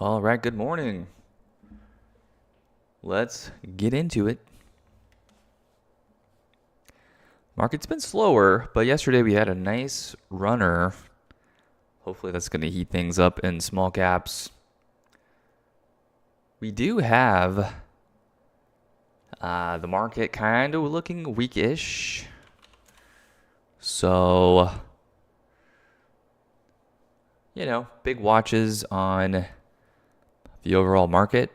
All right, good morning. Let's get into it. Market's been slower, but yesterday we had a nice runner. Hopefully that's going to heat things up in small caps. We do have the market kind of looking weakish. So, big watches on the overall market.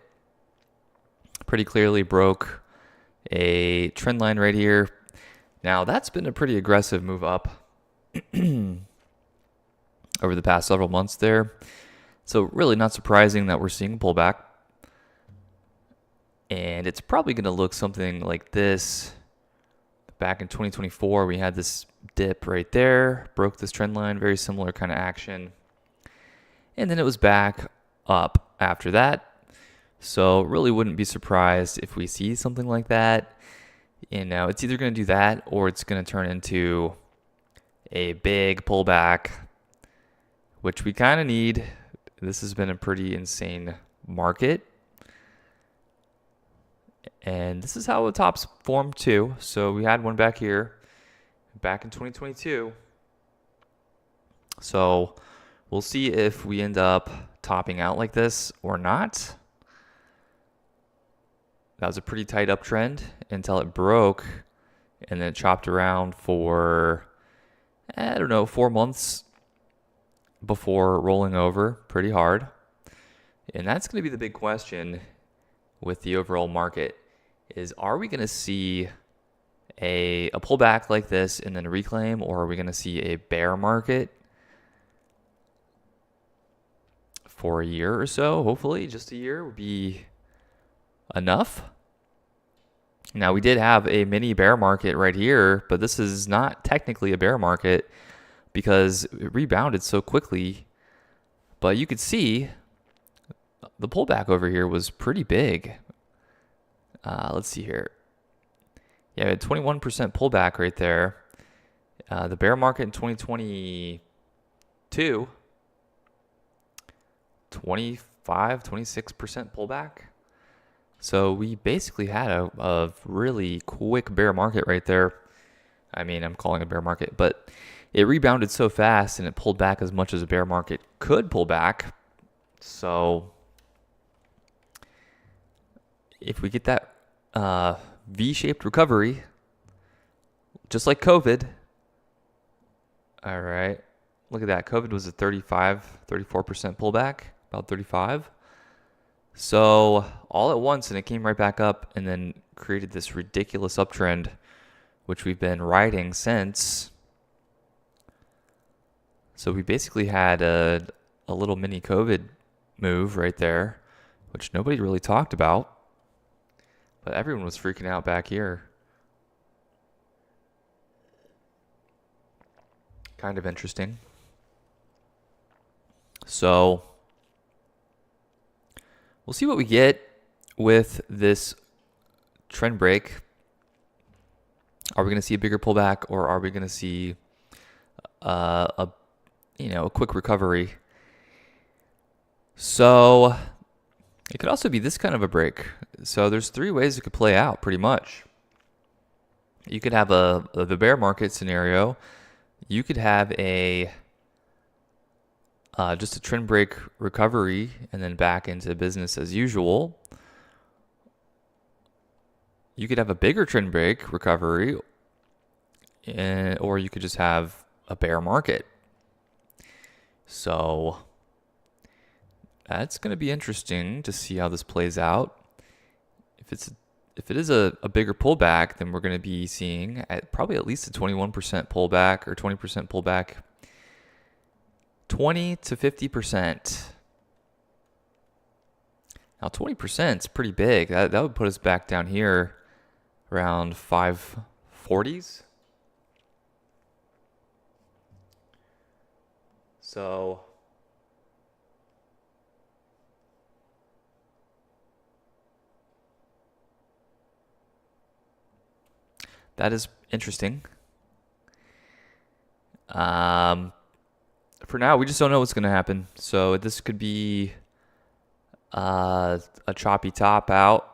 Pretty clearly broke a trend line right here. Now, that's been a pretty aggressive move up over the past several months there. So really not surprising that we're seeing a pullback. And it's probably going to look something like this. Back in 2024, we had this dip right there, broke this trend line, very similar kind of action. And then it was back up after that. So really wouldn't be surprised if we see something like that. It's either going to do that or it's going to turn into a big pullback, which we kind of need. This has been a pretty insane market. And this is how the tops formed too. So we had one back here, back in 2022. So we'll see if we end up topping out like this or not. That was a pretty tight uptrend until it broke and then it chopped around for, 4 months before rolling over pretty hard. And that's going to be the big question with the overall market is, are we going to see a pullback like this and then a reclaim, or are we going to see a bear market for a year or so? Hopefully just a year would be enough. Now, we did have a mini bear market right here, but this is not technically a bear market because it rebounded so quickly. But you could see the pullback over here was pretty big. Let's see here. Yeah, we had 21% pullback right there. The bear market in 2022, 26% pullback. So we basically had a really quick bear market right there. I mean, I'm calling it a bear market, but it rebounded so fast and it pulled back as much as a bear market could pull back. So if we get that V-shaped recovery, just like COVID. All right. Look at that. COVID was a 34% pullback, about 35. So all at once, and it came right back up and then created this ridiculous uptrend, which we've been riding since. So we basically had a little mini COVID move right there, which nobody really talked about. But everyone was freaking out back here. Kind of interesting. So we'll see what we get with this trend break. Are we going to see a bigger pullback, or are we going to see a quick recovery? So it could also be this kind of a break. So there's 3 ways it could play out pretty much. You could have the bear market scenario. You could have just a trend break recovery and then back into business as usual. You could have a bigger trend break recovery, or you could just have a bear market. So that's going to be interesting to see how this plays out. If it is a bigger pullback, then we're going to be seeing probably at least a 21% pullback or 20% pullback. 20 to 50%. Now 20% is pretty big. That would put us back down here around 540s. So that is interesting. For now, we just don't know what's going to happen. So this could be A choppy top out.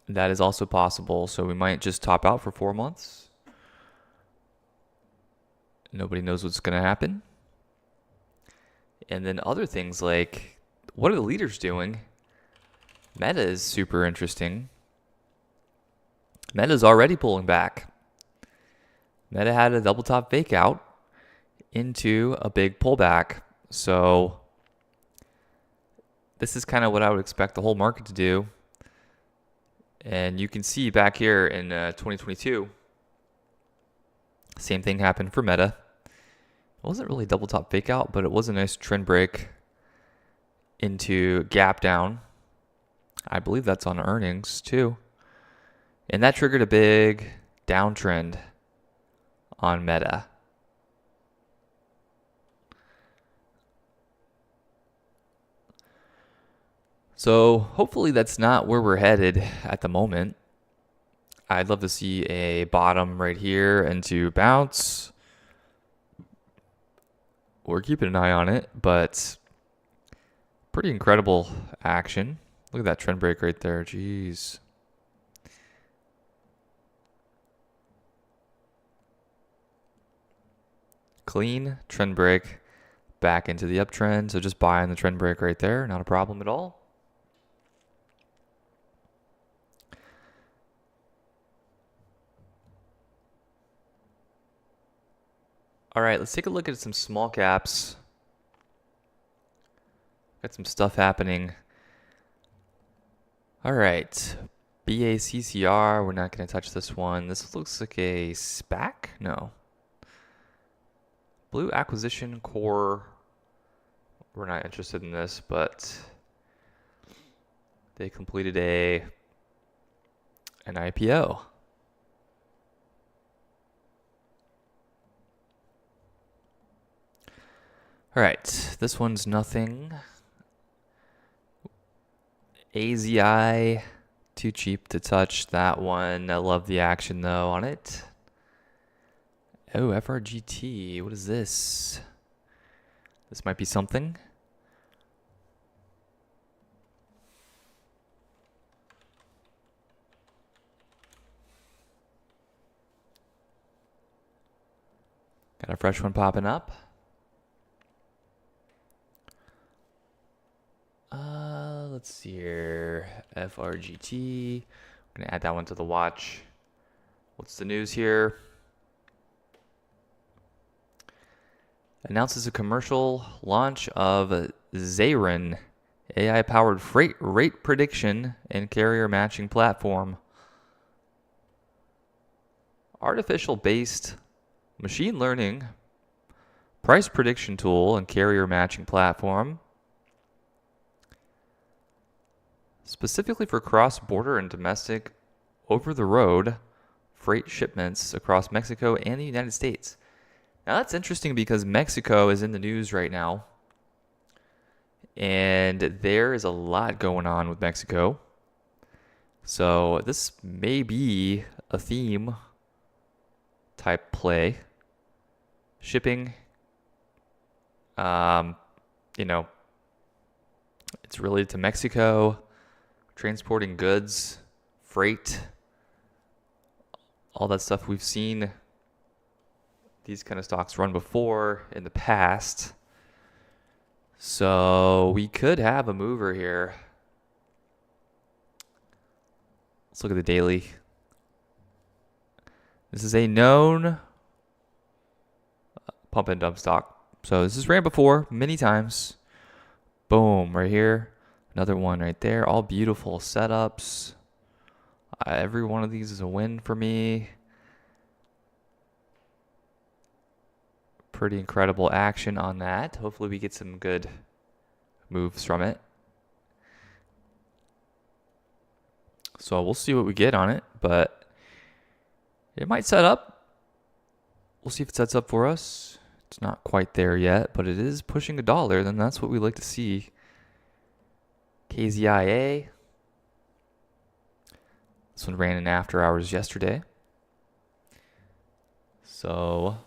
That is also possible. So we might just top out for 4 months. Nobody knows what's going to happen. And then other things like, what are the leaders doing? Meta is super interesting. Meta's already pulling back. Meta had a double top fake out into a big pullback. So this is kind of what I would expect the whole market to do. And you can see back here in 2022, same thing happened for Meta. It wasn't really double top fake out, but it was a nice trend break into gap down. I believe that's on earnings too. And that triggered a big downtrend on Meta. So hopefully that's not where we're headed at the moment. I'd love to see a bottom right here and to bounce. We're keeping an eye on it, but pretty incredible action. Look at that trend break right there. Jeez. Clean trend break back into the uptrend. So just buy on the trend break right there. Not a problem at all. All right, let's take a look at some small caps. Got some stuff happening. All right, BACCR. We're not going to touch this one. This looks like a SPAC? No. Blue Acquisition Core. We're not interested in this, but they completed an IPO. All right, this one's nothing. AZI, too cheap to touch that one. I love the action though on it. Oh, FRGT, what is this? This might be something. Got a fresh one popping up. Let's see here. FRGT. I'm gonna add that one to the watch. What's the news here? Announces a commercial launch of Zayren, AI-powered freight rate prediction and carrier matching platform. Artificial-based machine learning, price prediction tool, and carrier matching platform. Specifically for cross-border and domestic over-the-road freight shipments across Mexico and the United States. Now that's interesting because Mexico is in the news right now. And there is a lot going on with Mexico. So this may be a theme type play. Shipping, it's related to Mexico. Transporting goods, freight, all that stuff. We've seen these kind of stocks run before in the past. So we could have a mover here. Let's look at the daily. This is a known pump and dump stock. So this is ran before many times. Boom, right here. Another one right there. All beautiful setups. Every one of these is a win for me. Pretty incredible action on that. Hopefully we get some good moves from it. So we'll see what we get on it, but it might set up. We'll see if it sets up for us. It's not quite there yet, but it is pushing $1. Then that's what we like to see. KZIA. This one ran in after hours yesterday. So,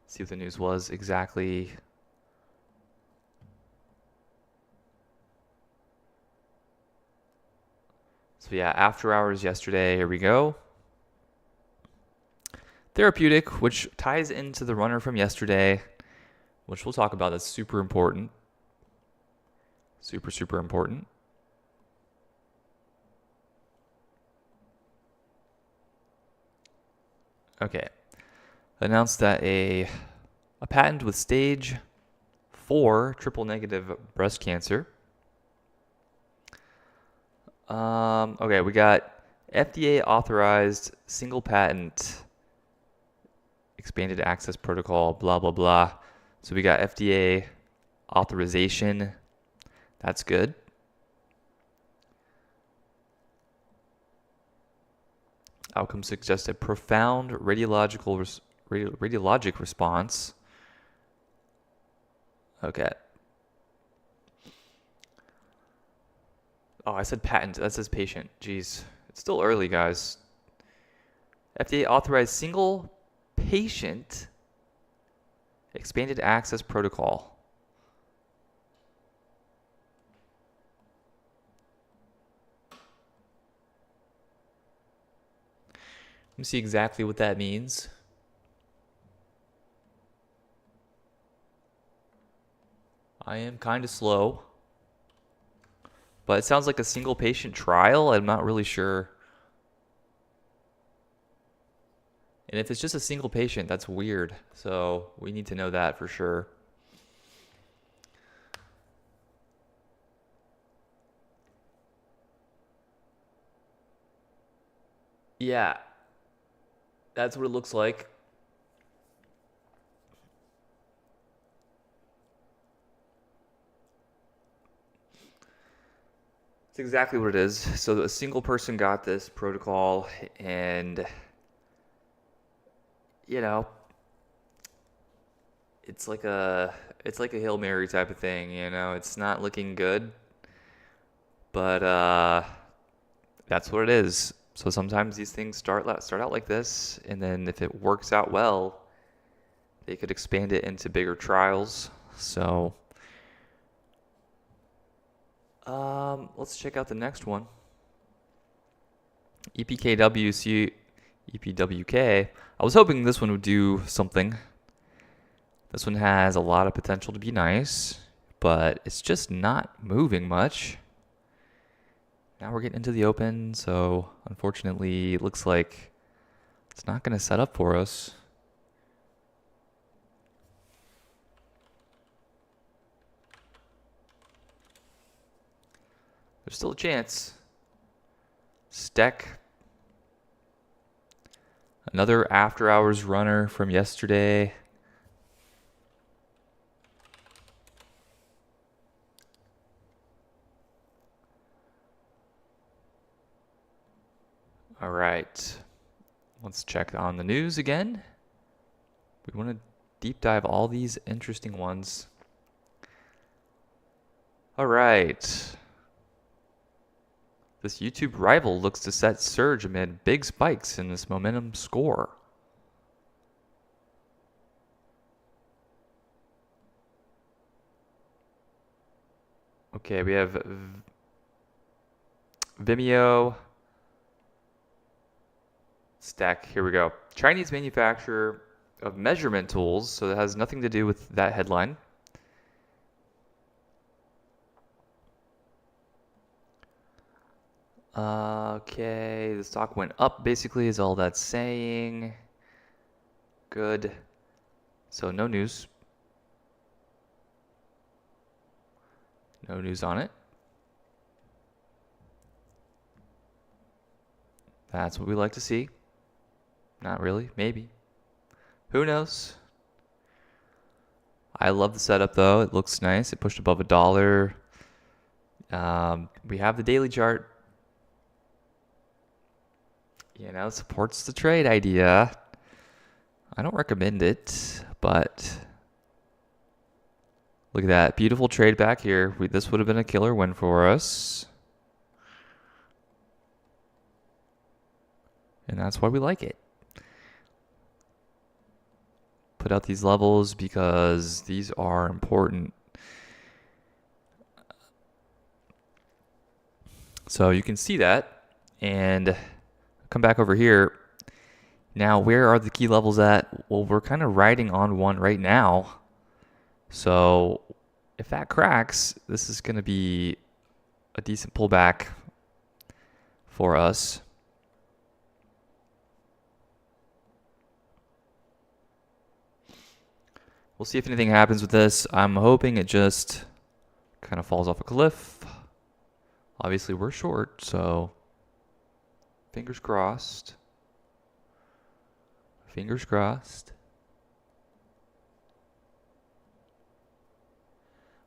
see what the news was exactly So yeah, after hours yesterday. Here we go. Therapeutic, which ties into the runner from yesterday, which we'll talk about. That's super important. Super, super important. Okay. Announced that a patent with stage 4 triple negative breast cancer. Okay, we got FDA authorized single patent expanded access protocol, blah, blah, blah. So we got FDA authorization. That's good. Outcome suggest a profound radiologic response. Okay. Oh, I said patent. That says patient. Jeez. It's still early, guys. FDA authorized single patient expanded access protocol. Let me see exactly what that means. I am kind of slow. But it sounds like a single patient trial. I'm not really sure. And if it's just a single patient, that's weird. So we need to know that for sure. Yeah, that's what it looks like. It's exactly what it is. So a single person got this protocol, and you know, it's like a Hail Mary type of thing, you know. It's not looking good, but that's what it is. So sometimes these things start out like this, and then if it works out well, they could expand it into bigger trials. So let's check out the next one. EPWK. I was hoping this one would do something. This one has a lot of potential to be nice, but it's just not moving much. Now we're getting into the open, so unfortunately it looks like it's not going to set up for us. There's still a chance. Steck. Another after hours runner from yesterday. All right. Let's check on the news again. We want to deep dive all these interesting ones. All right. This YouTube rival looks to set surge amid big spikes in this momentum score. Okay, we have Vimeo. Stack, here we go. Chinese manufacturer of measurement tools, so that has nothing to do with that headline. Okay, the stock went up basically is all that's saying. Good. So no news. No news on it. That's what we like to see. Not really, maybe. Who knows? I love the setup though. It looks nice. It pushed above $1. We have the daily chart. You know, supports the trade idea. I don't recommend it, but look at that. Beautiful trade back here. This would have been a killer win for us. And that's why we like it. Put out these levels because these are important. So you can see that and come back over here. Now, where are the key levels at? Well, we're kind of riding on one right now. So if that cracks, this is going to be a decent pullback for us. We'll see if anything happens with this. I'm hoping it just kind of falls off a cliff. Obviously, we're short, so fingers crossed. Fingers crossed.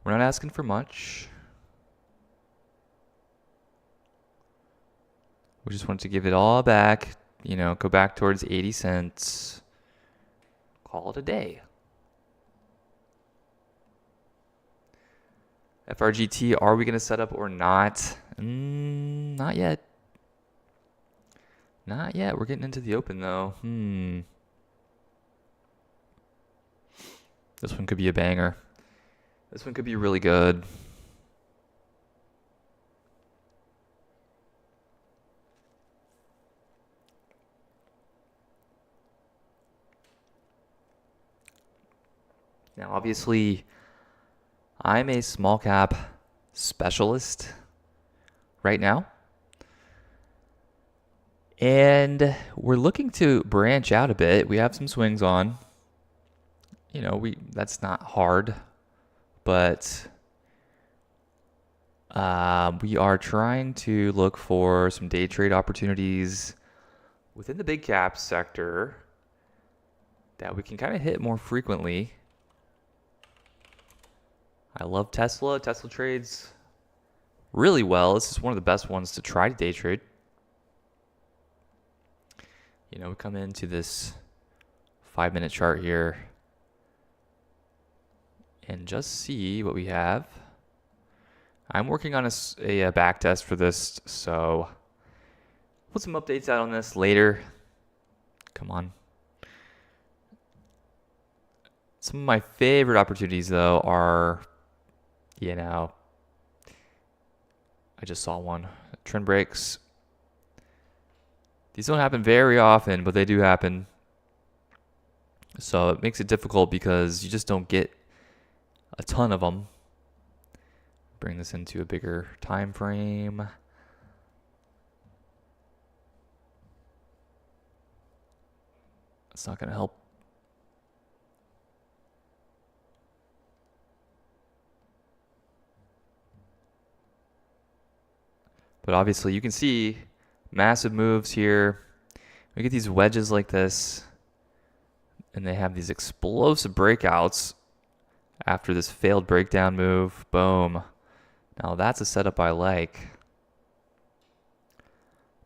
We're not asking for much. We just want to give it all back, go back towards 80 cents. Call it a day. FRGT, are we going to set up or not? Not yet. Not yet. We're getting into the open, though. This one could be a banger. This one could be really good. Now, obviously, I'm a small cap specialist right now. And we're looking to branch out a bit. We have some swings on. That's not hard, but we are trying to look for some day trade opportunities within the big cap sector that we can kind of hit more frequently. I love Tesla. Tesla trades really well. This is one of the best ones to try to day trade. We come into this 5-minute chart here and just see what we have. I'm working on a back test for this, so put some updates out on this later. Come on. Some of my favorite opportunities, though, are, I just saw one. Trend breaks. These don't happen very often, but they do happen. So it makes it difficult because you just don't get a ton of them. Bring this into a bigger time frame. It's not going to help. But obviously you can see massive moves here. We get these wedges like this, and they have these explosive breakouts after this failed breakdown move. Boom. Now that's a setup I like.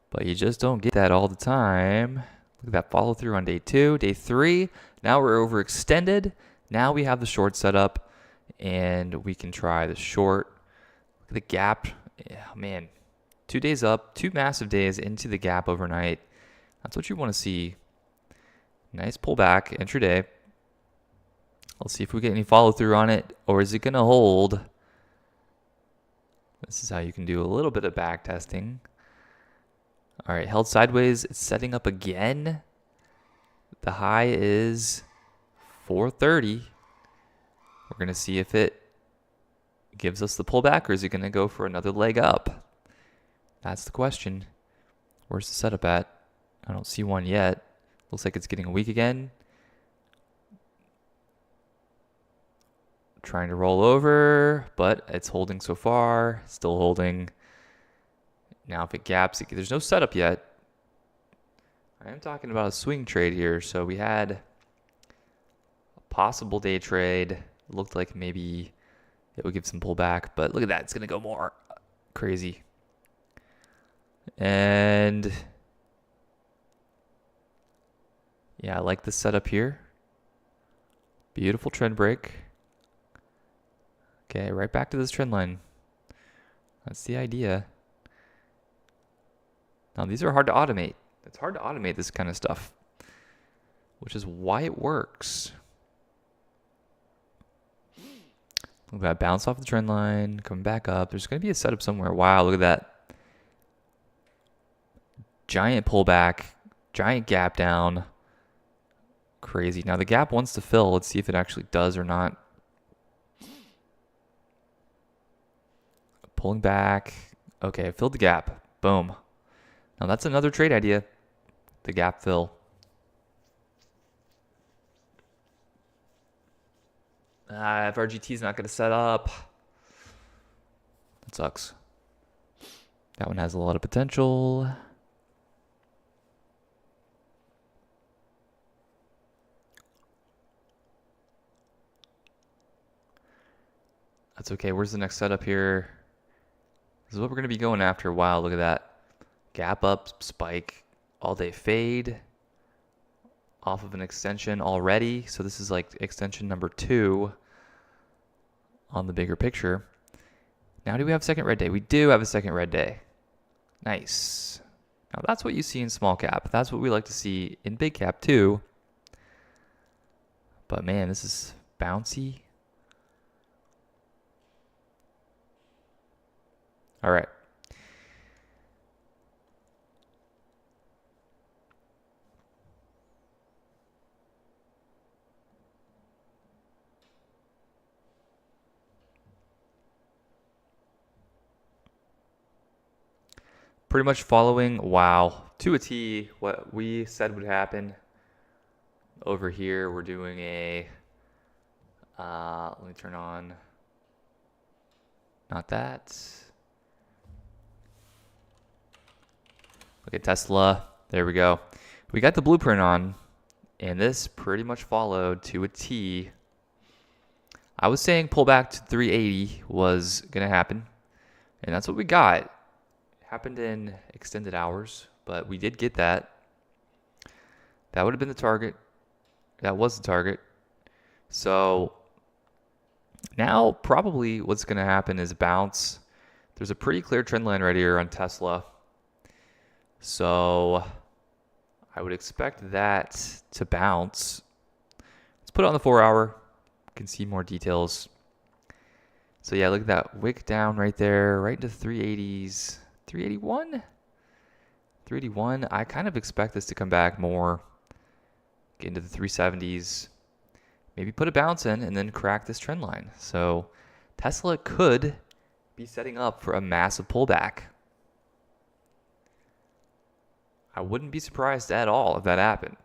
But you just don't get that all the time. Look at that follow through on day 2. Day 3, now we're overextended. Now we have the short setup, and we can try the short. Look at the gap. Yeah, man. 2 days up, 2 massive days into the gap overnight. That's what you want to see. Nice pullback, intraday. Let's see if we get any follow through on it, or is it going to hold? This is how you can do a little bit of back testing. All right, held sideways. It's setting up again. The high is 430. We're going to see if it gives us the pullback, or is it going to go for another leg up? That's the question. Where's the setup at? I don't see one yet. Looks like it's getting weak again. Trying to roll over, but it's holding so far. Still holding. Now if it gaps, there's no setup yet. I am talking about a swing trade here. So we had a possible day trade. Looked like maybe it would give some pullback, but look at that. It's going to go more crazy. And yeah, I like this setup here. Beautiful trend break. Okay, right back to this trend line. That's the idea. Now, these are hard to automate. It's hard to automate this kind of stuff, which is why it works. Look at that, bounce off the trend line, coming back up. There's going to be a setup somewhere. Wow, look at that. Giant pullback, giant gap down. Crazy. Now the gap wants to fill. Let's see if it actually does or not. Pulling back. Okay, filled the gap. Boom. Now that's another trade idea. The gap fill. FRGT is not going to set up. That sucks. That one has a lot of potential. That's okay. Where's the next setup here? This is what we're going to be going after. Wow, look at that. Gap up, spike, all day fade. Off of an extension already. So this is like extension number 2 on the bigger picture. Now do we have a second red day? We do have a second red day. Nice. Now that's what you see in small cap. That's what we like to see in big cap too. But man, this is bouncy. All right. Pretty much following, wow, to a T, what we said would happen. Over here, we're doing a, let me turn on, not that. Look at Tesla. There we go. We got the blueprint on, and this pretty much followed to a T. I was saying pullback to 380 was going to happen, and that's what we got. It happened in extended hours, but we did get that. That would have been the target. That was the target. So now probably what's going to happen is bounce. There's a pretty clear trend line right here on Tesla. So I would expect that to bounce. Let's put it on the 4-hour. You can see more details. So yeah, look at that wick down right there, right into 380s. 381? 381. I kind of expect this to come back more. Get into the 370s. Maybe put a bounce in and then crack this trend line. So Tesla could be setting up for a massive pullback. I wouldn't be surprised at all if that happened.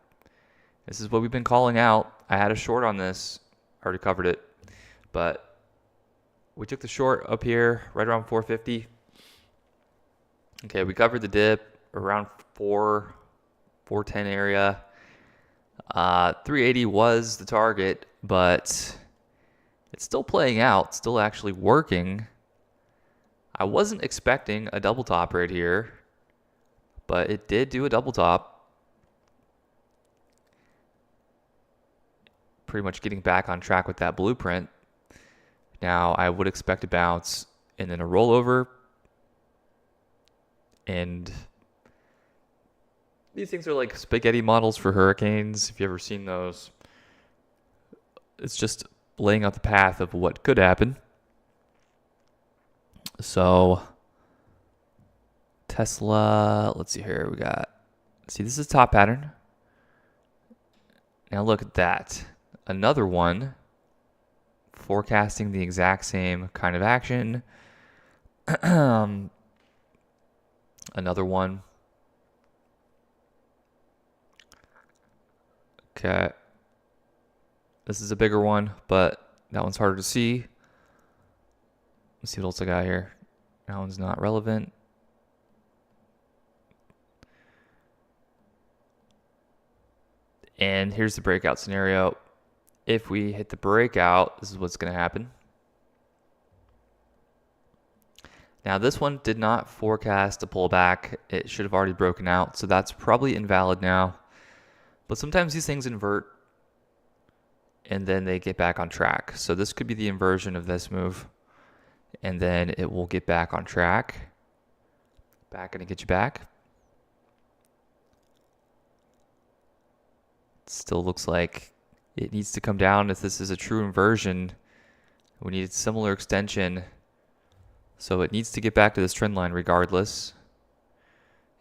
This is what we've been calling out. I had a short on this. I already covered it. But we took the short up here right around 450. Okay, we covered the dip around 410 area. 380 was the target, but it's still playing out, still actually working. I wasn't expecting a double top right here, but it did do a double top. Pretty much getting back on track with that blueprint. Now I would expect a bounce and then a rollover. And these things are like spaghetti models for hurricanes. If you've ever seen those, it's just laying out the path of what could happen. So Tesla, let's see here. See, this is top pattern. Now look at that. Another one forecasting the exact same kind of action. Another one. Okay. This is a bigger one, but that one's harder to see. Let's see what else I got here. That one's not relevant. And here's the breakout scenario. If we hit the breakout, this is what's going to happen. Now, this one did not forecast a pullback. It should have already broken out, so that's probably invalid now. But sometimes these things invert, and then they get back on track. So this could be the inversion of this move, and then it will get back on track. Back going to get you back. Still looks like it needs to come down. If this is a true inversion, we need a similar extension. So it needs to get back to this trend line regardless.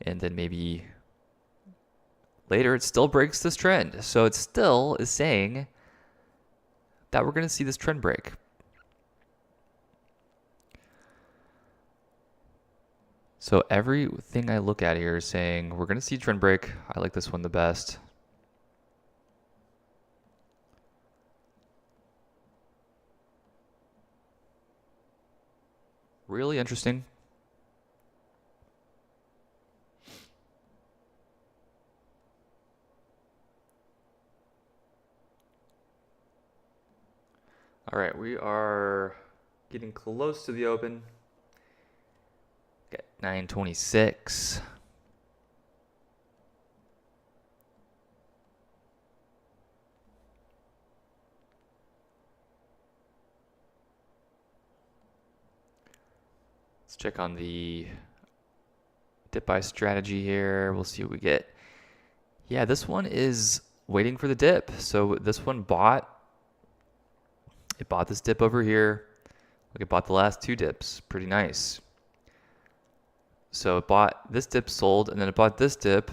And then maybe later it still breaks this trend. So it still is saying that we're going to see this trend break. So everything I look at here is saying we're going to see trend break. I like this one the best. Really interesting. All right, we are getting close to the open. Got 926. Let's check on the dip buy strategy here. We'll see what we get. Yeah, this one is waiting for the dip. So this one bought this dip over here. Look, it bought the last two dips. Pretty nice. So it bought this dip, sold, and then it bought this dip,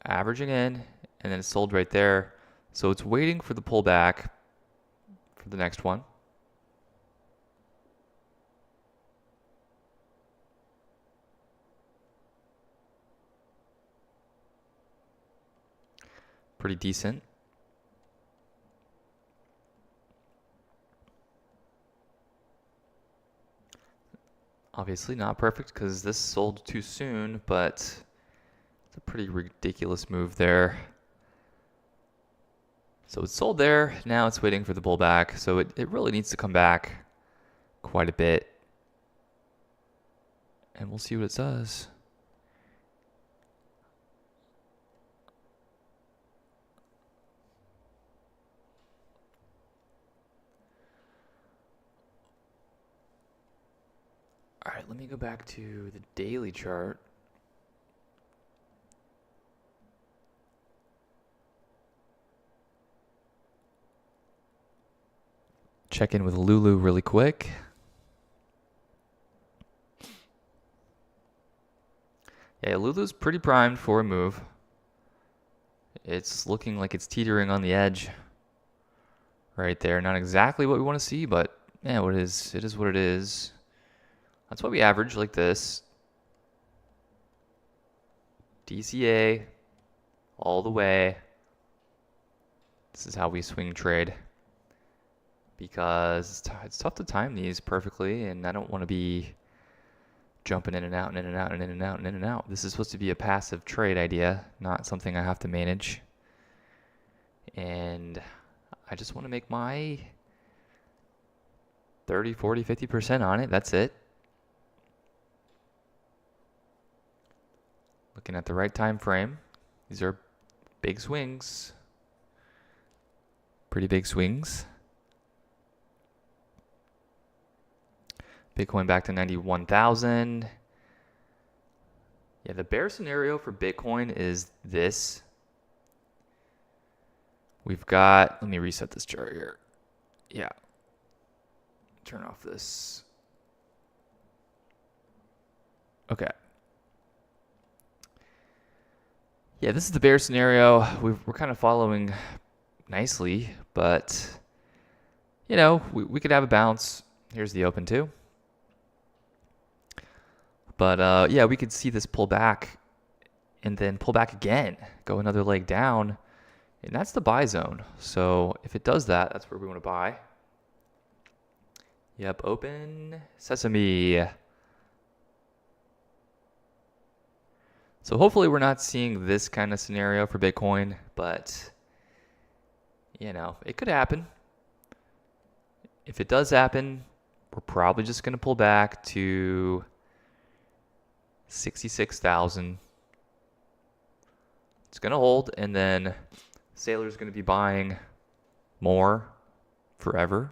averaging in, and then it sold right there. So it's waiting for the pullback for the next one. Pretty decent. Obviously not perfect because this sold too soon, but it's a pretty ridiculous move there. So it sold there. Now it's waiting for the pullback. So it really needs to come back quite a bit. And we'll see what it does. All right, let me go back to the daily chart. Check in with Lulu really quick. Yeah, Lulu's pretty primed for a move. It's looking like it's teetering on the edge right there. Not exactly what we want to see, but yeah, it is what it is. That's why we average like this. DCA all the way. This is how we swing trade. Because it's tough to time these perfectly, and I don't want to be jumping in and out and in and out and in and out and in and out. This is supposed to be a passive trade idea, not something I have to manage. And I just want to make my 30, 40, 50% on it. That's it. Looking at the right time frame. These are big swings. Pretty big swings. Bitcoin back to 91,000. Yeah, the bear scenario for Bitcoin is this. We've got, let me reset this chart here. Yeah. Turn off this. Okay. Yeah, this is the bear scenario. We're kind of following nicely, but, you know, we could have a bounce. Here's the open too. But yeah, we could see this pull back and then pull back again, go another leg down, and that's the buy zone. So if it does that, that's where we want to buy. Yep, open sesame. So hopefully we're not seeing this kind of scenario for Bitcoin, but you know, it could happen. If it does happen, we're probably just going to pull back to 66,000. It's going to hold, and then Sailor's going to be buying more forever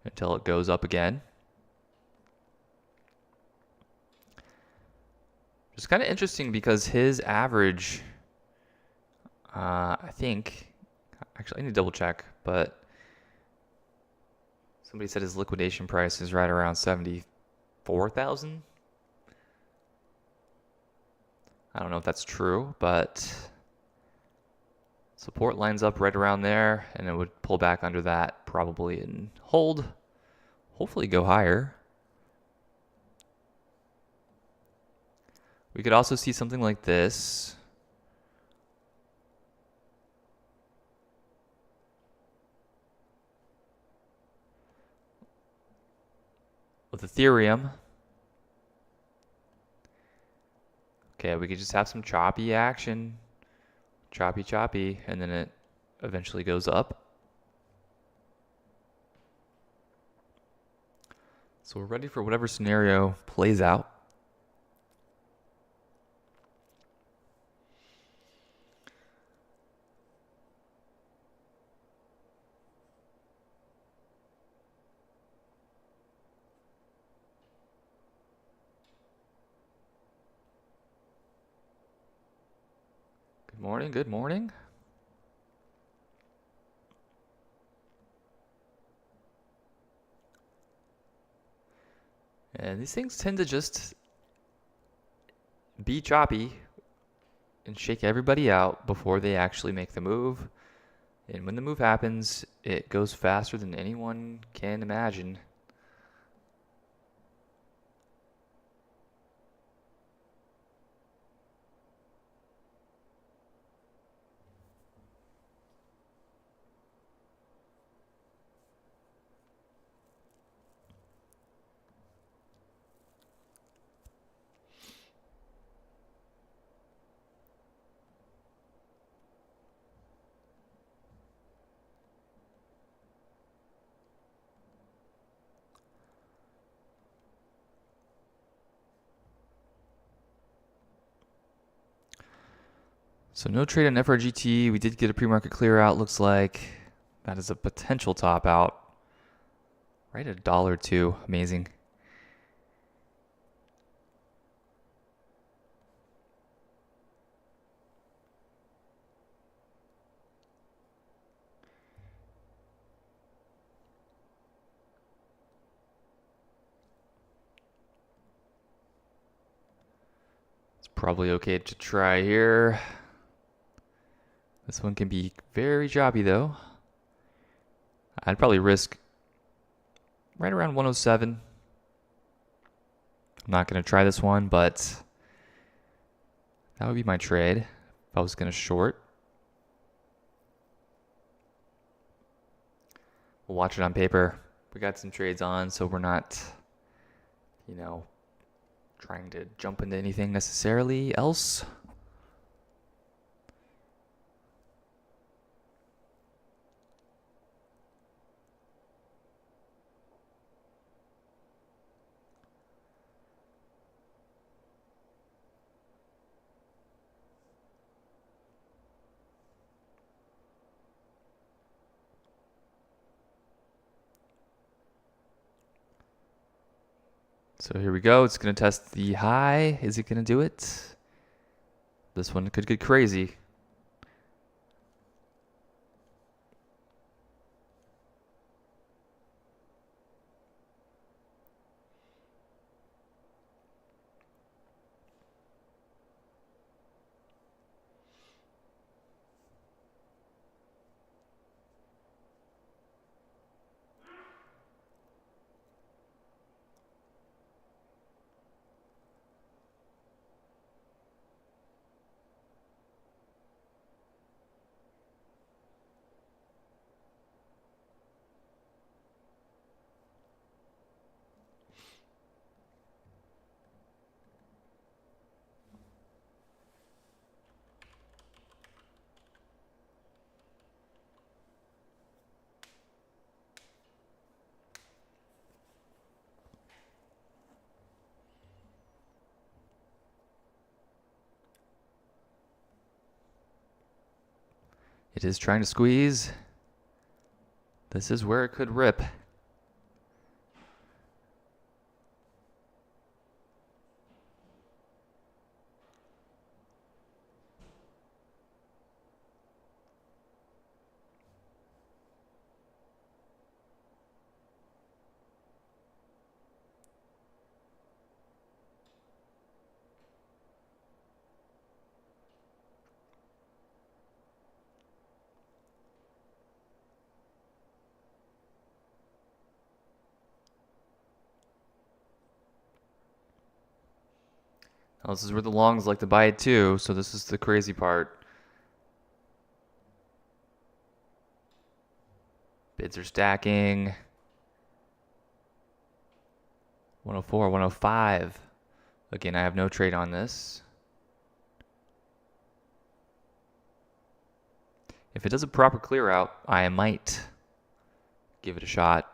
until it goes up again. It's kind of interesting because his average, I think, actually I need to double check, but somebody said his liquidation price is right around 74,000. I don't know if that's true, but Support lines up right around there, and it would pull back under that probably and hold. Hopefully go higher. We could also see something like this. With Ethereum. Okay, we could just have some choppy action. Choppy, and then it eventually goes up. So we're ready for whatever scenario plays out. Good morning, good morning. And these things tend to just be choppy and shake everybody out before they actually make the move. And when the move happens, it goes faster than anyone can imagine. So no trade on FRGT. We did get a pre-market clear out. Looks like that is a potential top out. Right at $1.02. Amazing. It's probably okay to try here. This one can be very choppy though. I'd probably risk right around 107. I'm not going to try this one, but that would be my trade if I was going to short. We'll watch it on paper. We got some trades on, so we're not, trying to jump into anything necessarily else. So here we go. It's going to test the high. Is it going to do it? This one could get crazy. It is trying to squeeze. This is where it could rip. Now, this is where the longs like to buy it too, so this is the crazy part. Bids are stacking. 104, 105. Again, I have no trade on this. If it does a proper clear out, I might give it a shot.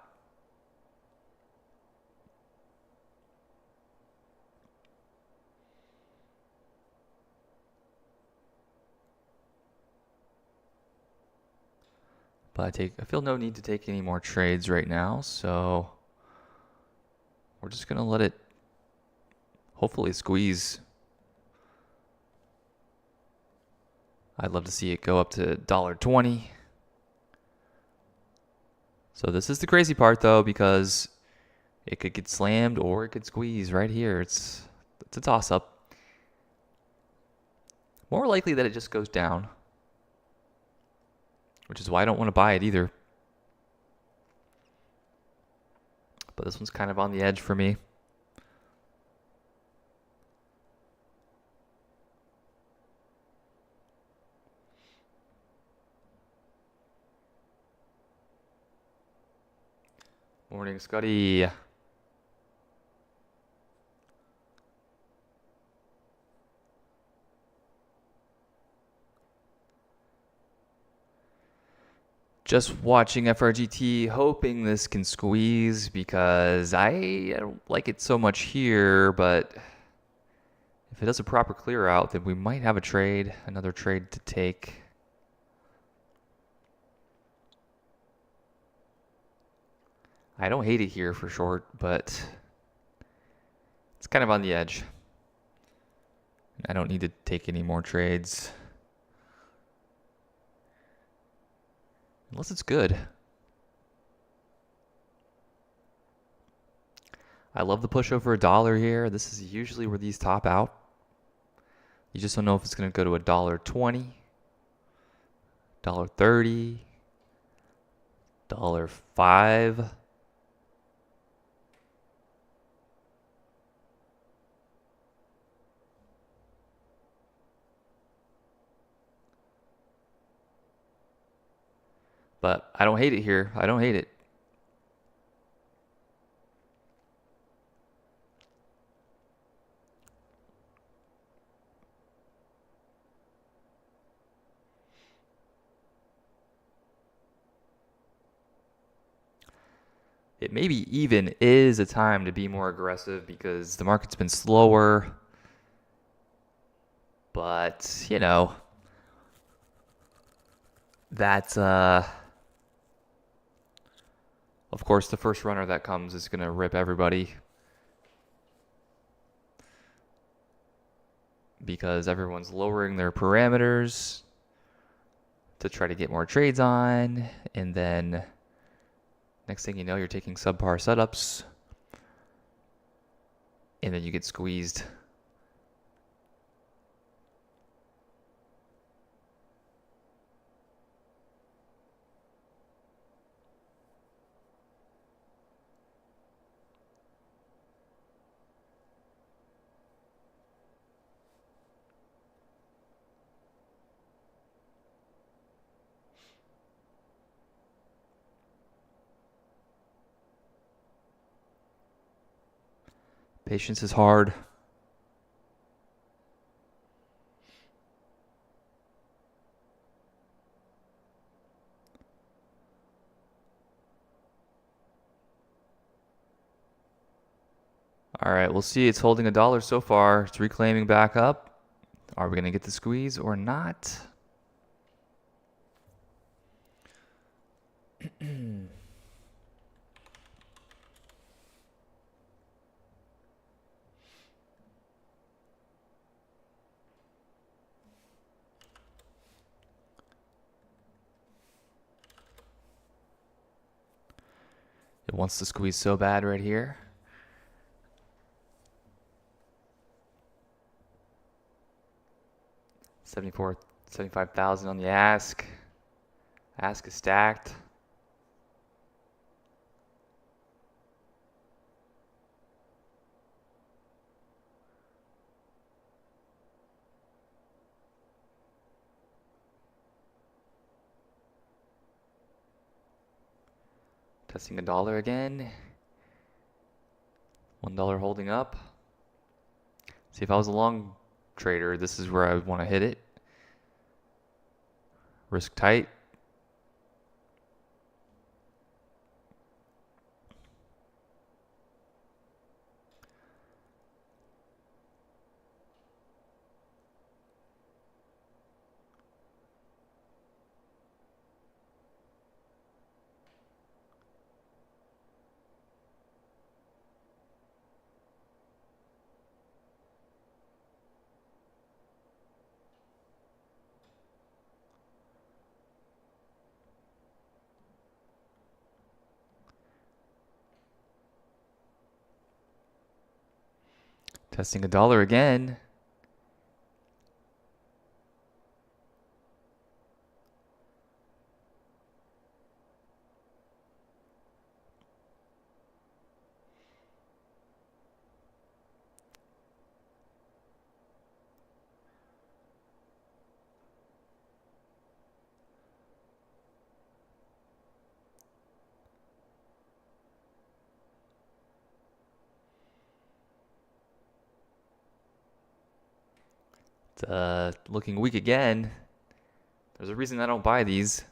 But I feel no need to take any more trades right now, so we're just gonna let it hopefully squeeze. I'd love to see it go up to $1.20. So this is the crazy part though, because it could get slammed or it could squeeze right here. It's a toss up. More likely that it just goes down, which is why I don't want to buy it either. But this one's kind of on the edge for me. Morning, Scotty. Just watching FRGT, hoping this can squeeze because I don't like it so much here, but if it does a proper clear out, then we might have a trade, another trade to take. I don't hate it here for short, but it's kind of on the edge. I don't need to take any more trades. Unless it's good. I love the push over $1 here. This is usually where these top out. You just don't know if it's going to go to $1.20, $1.30, $1.05. But I don't hate it here. I don't hate it. It maybe even is a time to be more aggressive because the market's been slower. But, you know, that's of course the first runner that comes is going to rip everybody because everyone's lowering their parameters to try to get more trades on, and then next thing you know, you're taking subpar setups, and then you get squeezed. Patience is hard. All right, we'll see. It's holding $1 so far. It's reclaiming back up. Are we going to get the squeeze or not? It wants to squeeze so bad right here. $75,000 on the ask. Ask is stacked. Testing a dollar again. $1 holding up. See, if I was a long trader, this is where I would want to hit it. Risk tight. Testing a dollar again. It's looking weak again. There's a reason I don't buy these.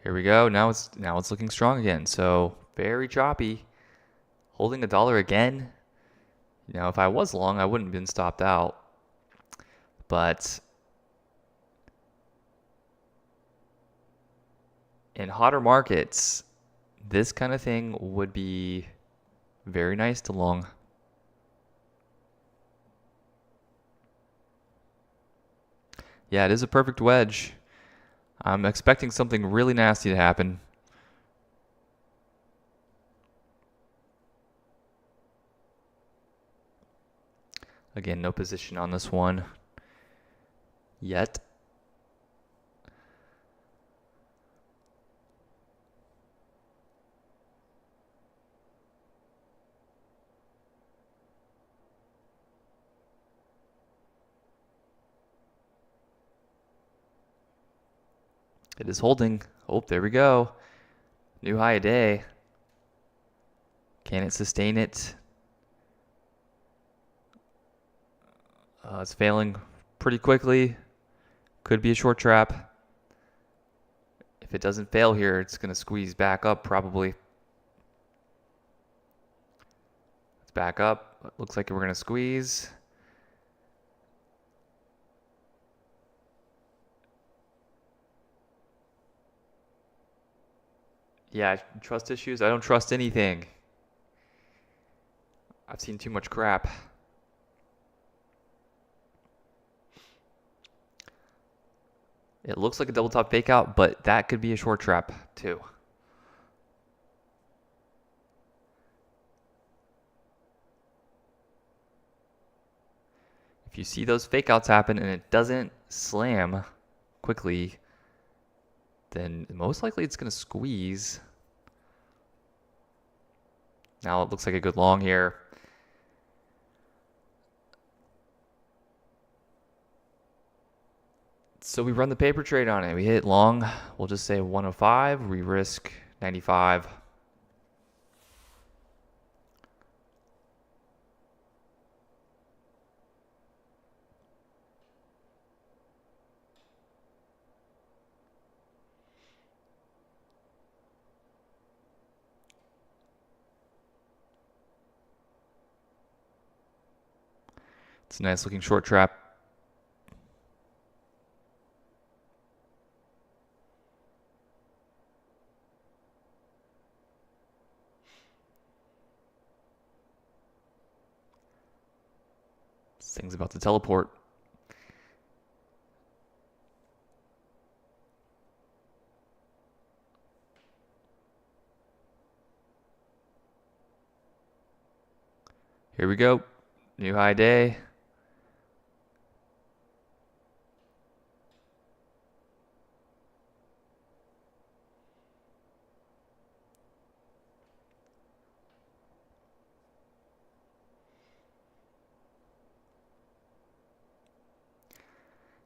Here we go. Now it's looking strong again. So very choppy. Holding a dollar again. You know, if I was long, I wouldn't have been stopped out. But in hotter markets, this kind of thing would be very nice to long. Yeah, it is a perfect wedge. I'm expecting something really nasty to happen. Again, no position on this one yet. It is holding. Oh, there we go. New high a day. Can it sustain it? It's failing pretty quickly. Could be a short trap. If it doesn't fail here, it's going to squeeze back up probably. It's back up. Looks like we're going to squeeze. Yeah, trust issues. I don't trust anything. I've seen too much crap. It looks like a double top fake out, but that could be a short trap too. If you see those fake outs happen and it doesn't slam quickly, then most likely it's going to squeeze. Now it looks like a good long here. So we run the paper trade on it. We hit long. We'll just say 105. We risk 95. It's a nice looking short trap. This thing's about to teleport. Here we go. New high day.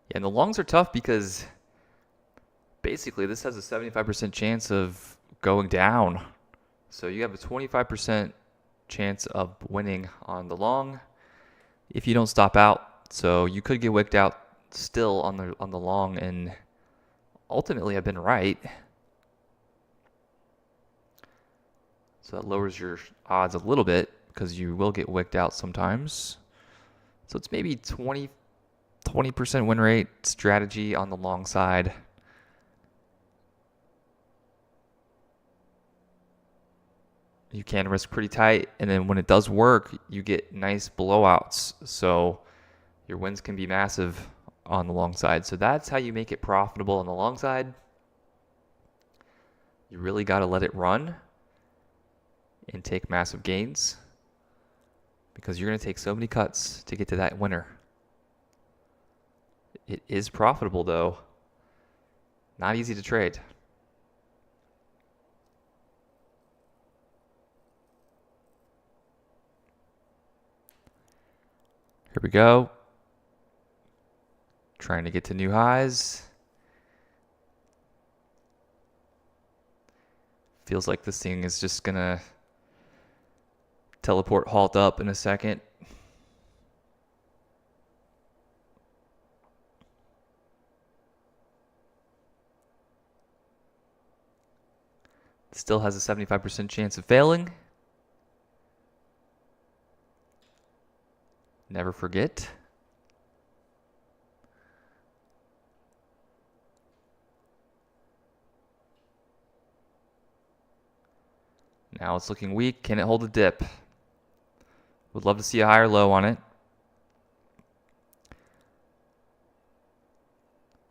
Yeah, and the longs are tough because basically this has a 75% chance of going down. So you have a 25% chance of winning on the long if you don't stop out. So you could get wicked out still on the long, and ultimately I've been right. So that lowers your odds a little bit because you will get wicked out sometimes. So it's maybe 20% win rate strategy on the long side. You can risk pretty tight, and then when it does work, you get nice blowouts. So your wins can be massive on the long side. So that's how you make it profitable on the long side. You really got to let it run and take massive gains because you're going to take so many cuts to get to that winner. It is profitable though. Not easy to trade. Here we go. Trying to get to new highs. Feels like this thing is just going to teleport halt up in a second. Still has a 75% chance of failing. Never forget. Now it's looking weak. Can it hold a dip? Would love to see a higher low on it.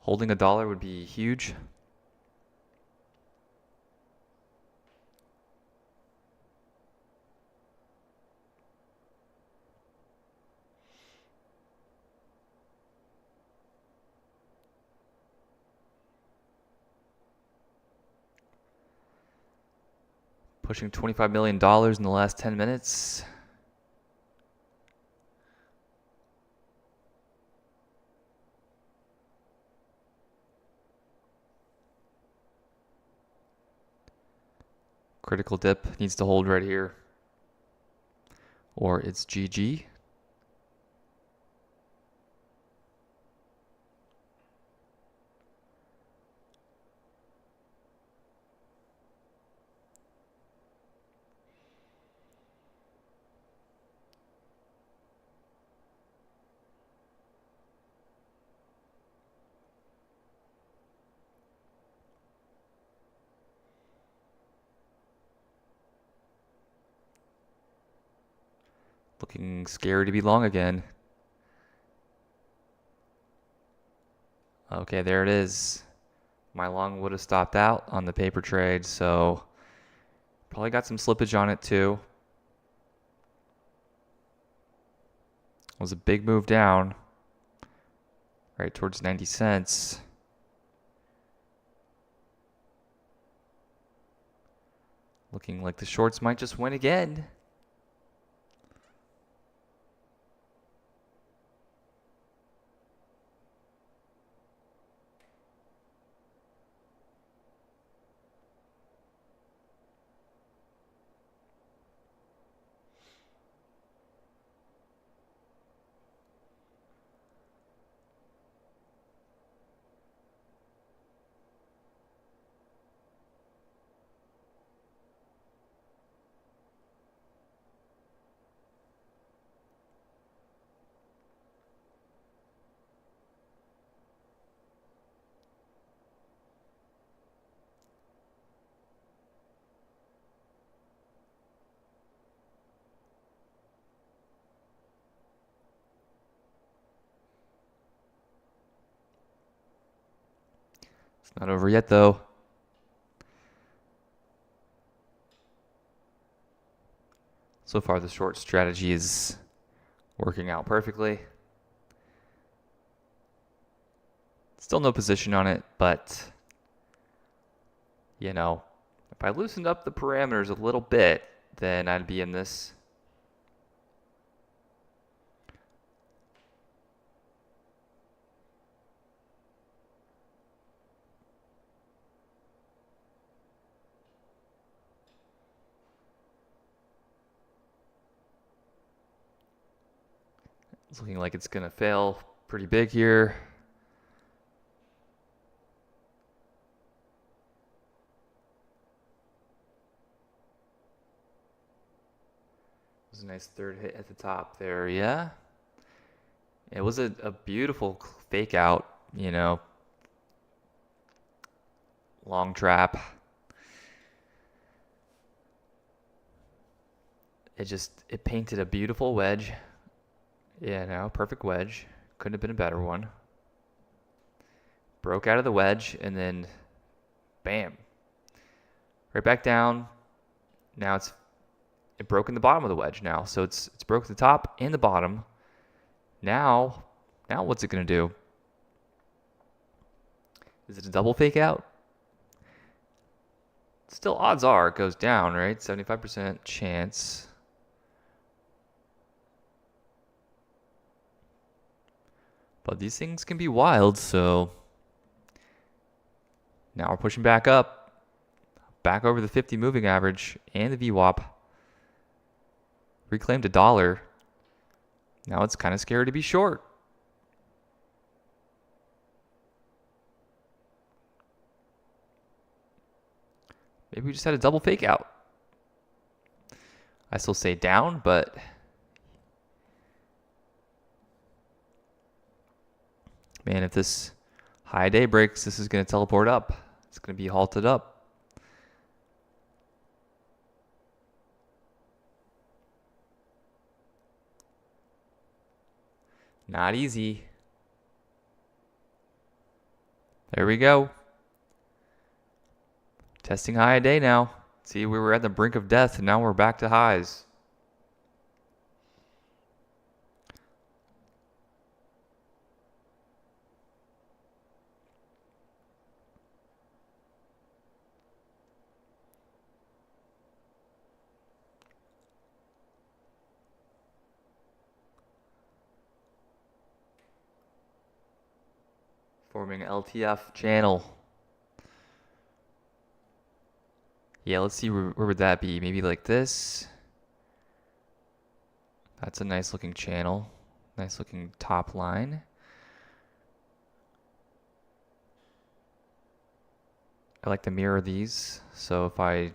Holding $1 would be huge. Pushing $25 million in the last 10 minutes. Critical dip needs to hold right here, or it's GG. Looking scary to be long again. Okay, there it is. My long would have stopped out on the paper trade, so probably got some slippage on it too. It was a big move down, right towards 90 cents. Looking like the shorts might just win again. It's not over yet though. So far the short strategy is working out perfectly. Still no position on it, but you know, if I loosened up the parameters a little bit, then I'd be in this. It's looking like it's going to fail pretty big here. It was a nice third hit at the top there, yeah. It was a beautiful fake out, you know, long trap. It painted a beautiful wedge. Yeah, no, perfect wedge. Couldn't have been a better one. Broke out of the wedge and then bam. Right back down. Now it broke in the bottom of the wedge now. So it's broke the top and the bottom. Now what's it gonna do? Is it a double fake out? Still odds are it goes down, right? 75% chance. But these things can be wild, so now we're pushing back up, back over the 50 moving average and the VWAP. Reclaimed $1. Now it's kind of scary to be short. Maybe we just had a double fake out. I still say down, but man, if this high day breaks, this is going to teleport up. It's going to be halted up. Not easy. There we go. Testing high a day now. See, we were at the brink of death, and now we're back to highs. Forming LTF channel. Yeah, let's see where would that be? Maybe like this. That's a nice looking channel. Nice looking top line. I like to mirror these. So if I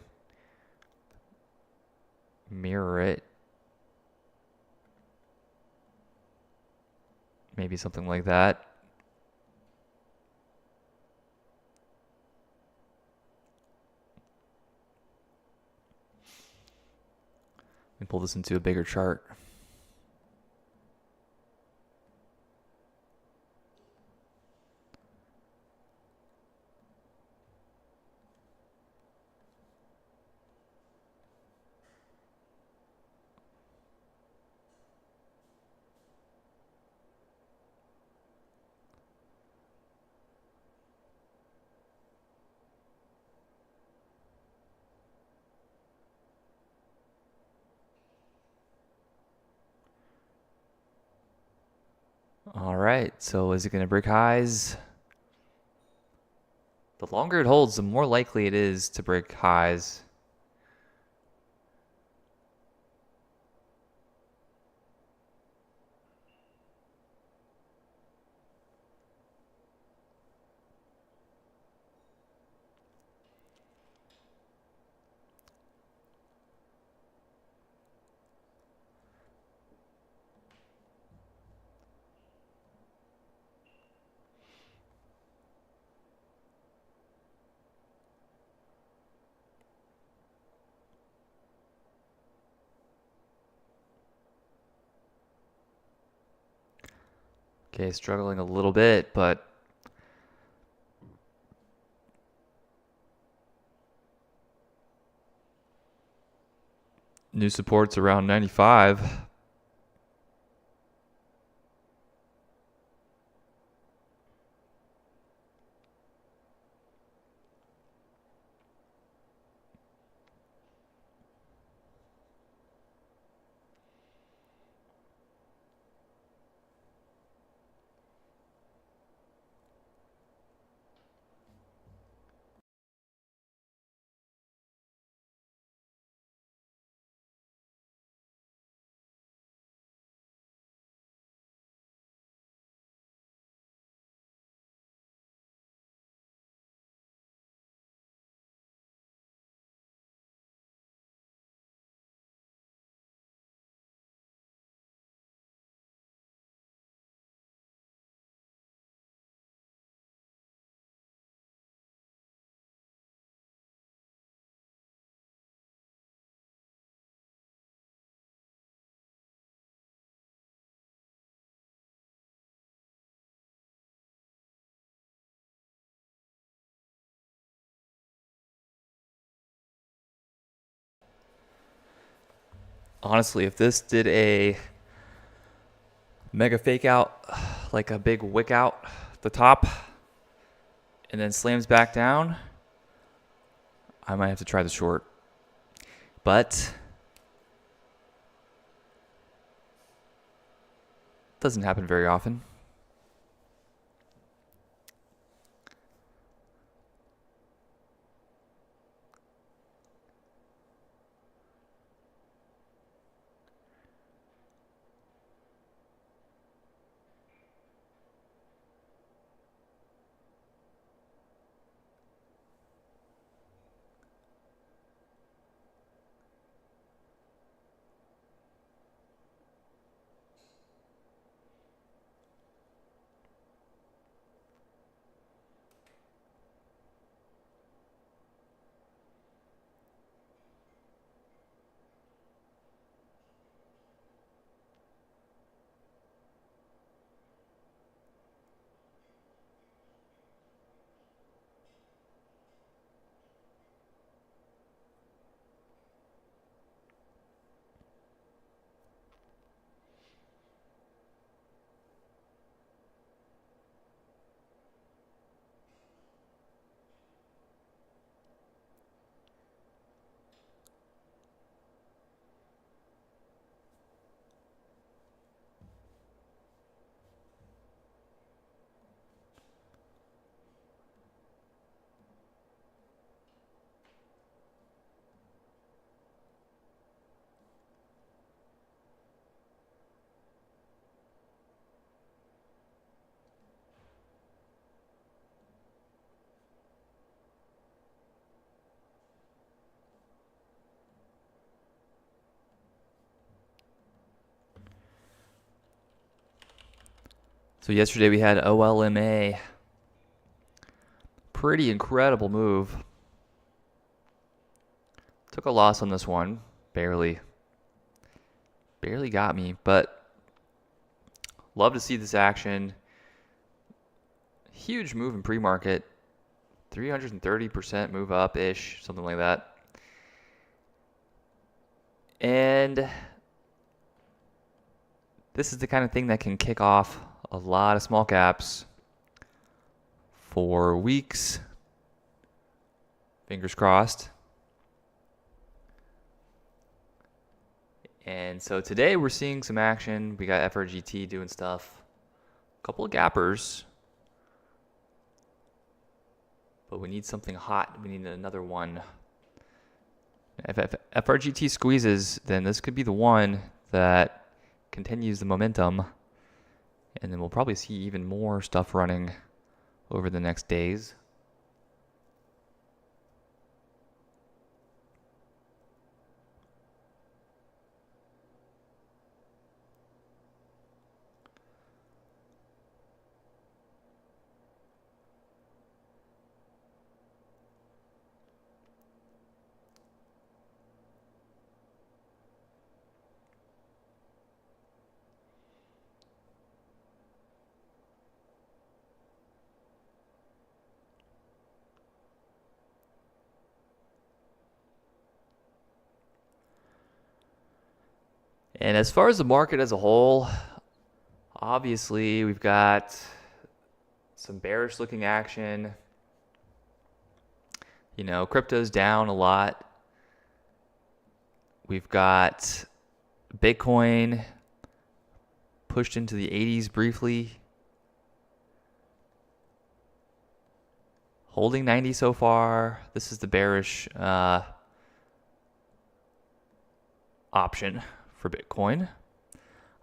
mirror it, maybe something like that. And pull this into a bigger chart. All right, so is it going to break highs? The longer it holds, the more likely it is to break highs. Okay, struggling a little bit, but new support's around 95. Honestly, if this did a mega fake out, like a big wick out at the top, and then slams back down, I might have to try the short. But doesn't happen very often. So yesterday we had OLMA. Pretty incredible move. Took a loss on this one. Barely got me, but love to see this action. Huge move in pre-market. 330% move up-ish, something like that. And this is the kind of thing that can kick off a lot of small caps for weeks. Fingers crossed. And so today we're seeing some action. We got FRGT doing stuff. A couple of gappers. But we need something hot. We need another one. If FRGT squeezes, then this could be the one that continues the momentum. And then we'll probably see even more stuff running over the next days. And as far as the market as a whole, obviously we've got some bearish looking action. You know, crypto's down a lot. We've got Bitcoin pushed into the 80s briefly. Holding 90 so far. This is the bearish option for Bitcoin.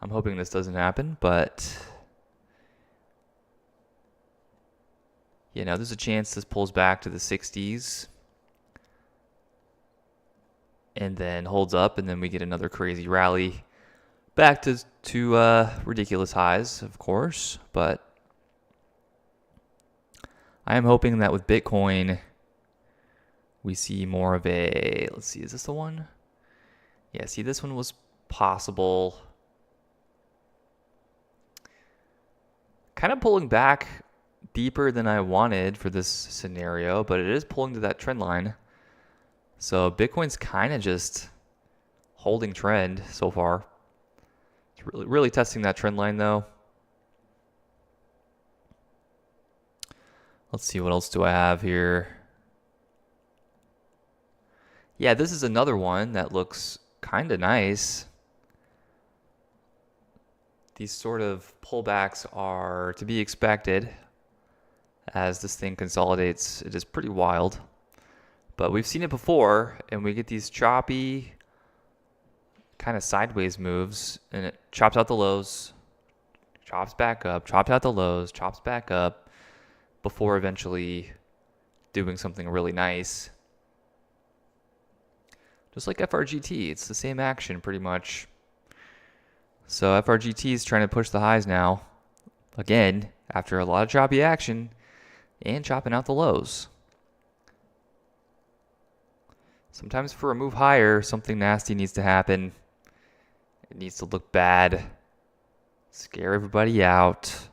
I'm hoping this doesn't happen, but you know, there's a chance this pulls back to the 60s and then holds up, and then we get another crazy rally back to ridiculous highs, of course. But I am hoping that with Bitcoin we see more of a, let's see, is this the one? Yeah, see, this one was possible. Kind of pulling back deeper than I wanted for this scenario, but it is pulling to that trend line. So Bitcoin's kind of just holding trend so far. It's really testing that trend line though. Let's see, what else do I have here? Yeah, this is another one that looks kind of nice. These sort of pullbacks are to be expected as this thing consolidates. It is pretty wild. But we've seen it before, and we get these choppy kind of sideways moves, and it chops out the lows, chops back up, chops out the lows, chops back up, before eventually doing something really nice. Just like FRGT, it's the same action pretty much. So FRGT is trying to push the highs now, again, after a lot of choppy action and chopping out the lows. Sometimes for a move higher, something nasty needs to happen. It needs to look bad, scare everybody out,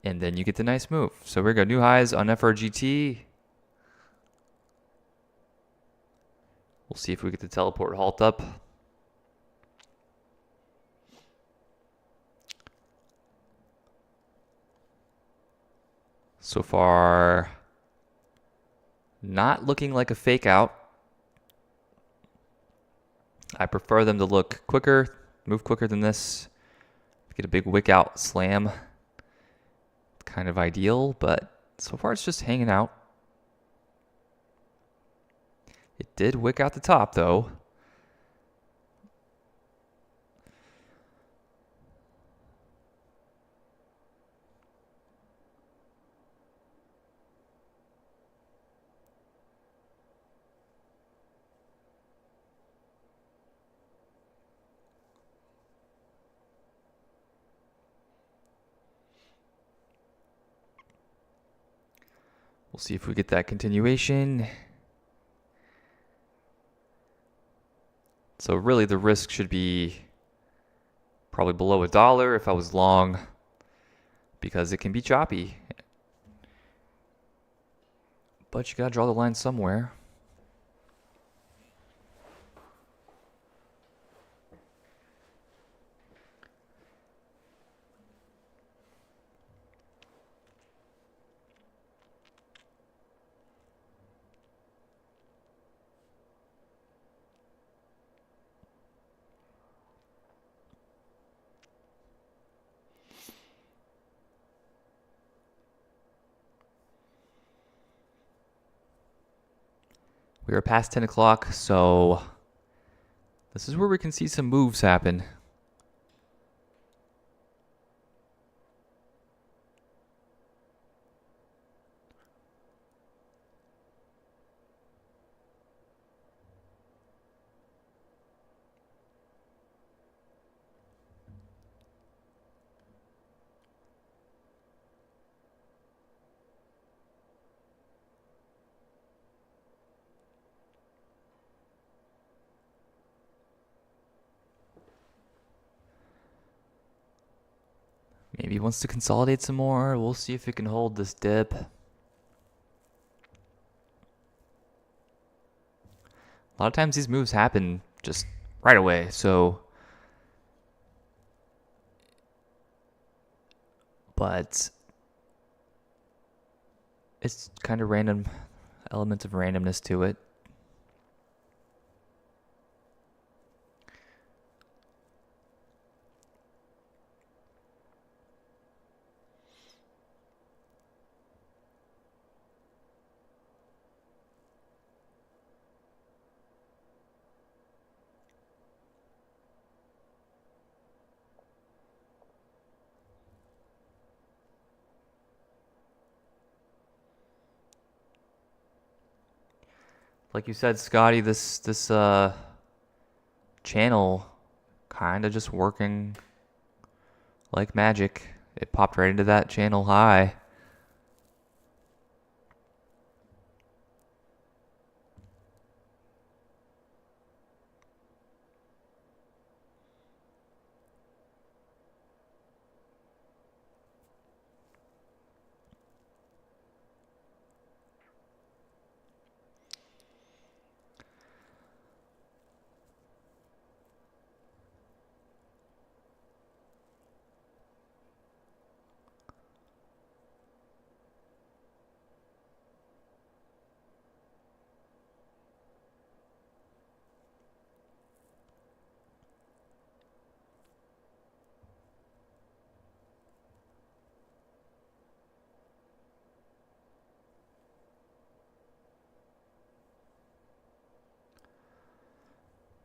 and then you get the nice move. So we're going to go new highs on FRGT. We'll see if we get the teleport halt up. So far, not looking like a fake out. I prefer them to look quicker, move quicker than this. Get a big wick out slam. Kind of ideal, but so far it's just hanging out. It did wick out the top though. We'll see if we get that continuation. So really the risk should be probably below $1 if I was long, because it can be choppy. But you gotta draw the line somewhere. We are past 10 o'clock, so this is where we can see some moves happen. Maybe he wants to consolidate some more. We'll see if it can hold this dip. A lot of times these moves happen just right away, so. But it's kind of random, elements of randomness to it. Like you said, Scotty, this channel kind of just working like magic. It popped right into that channel high.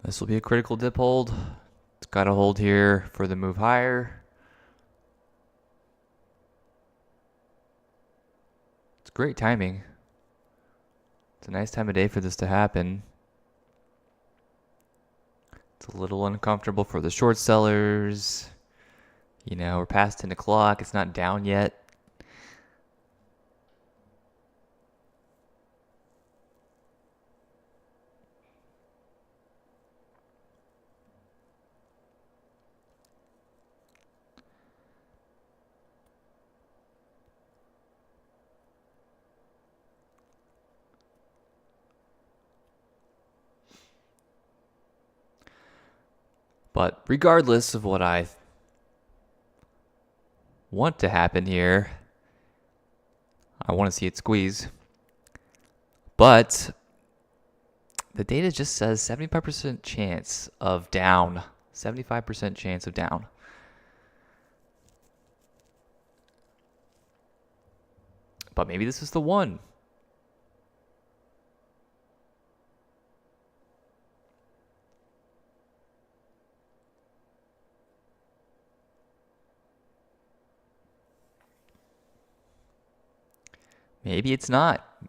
This will be a critical dip hold. It's got to hold here for the move higher. It's great timing. It's a nice time of day for this to happen. It's a little uncomfortable for the short sellers. You know, we're past 10 o'clock. It's not down yet. But regardless of what I want to happen here, I want to see it squeeze. But the data just says 75% chance of down. 75% chance of down. But maybe this is the one. Maybe it's not.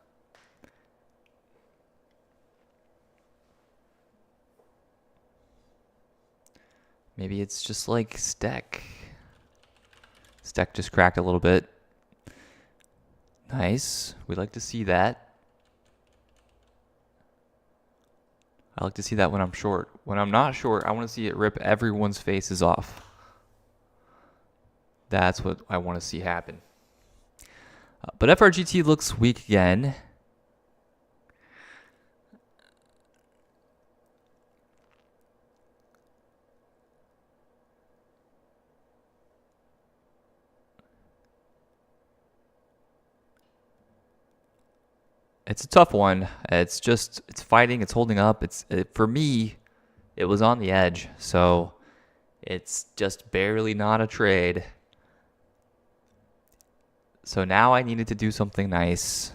Maybe it's just like STEC. STEC just cracked a little bit. Nice. We'd like to see that. I like to see that when I'm short. When I'm not short, I want to see it rip everyone's faces off. That's what I want to see happen. But FRGT looks weak again. It's a tough one. It's fighting, it's holding up. For me, it was on the edge. So it's just barely not a trade. So now I needed to do something nice.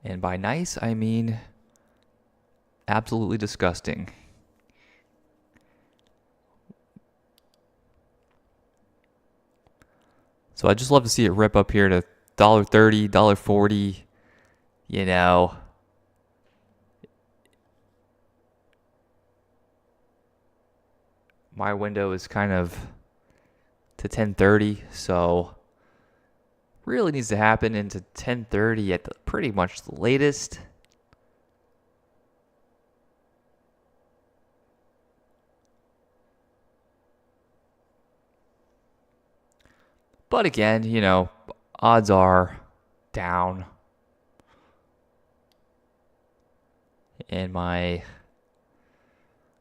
And by nice, I mean absolutely disgusting. So I'd just love to see it rip up here to $1.30, $1.40, you know. My window is kind of to 10:30, so really needs to happen into 10:30 at pretty much the latest. But again, you know, odds are down. And my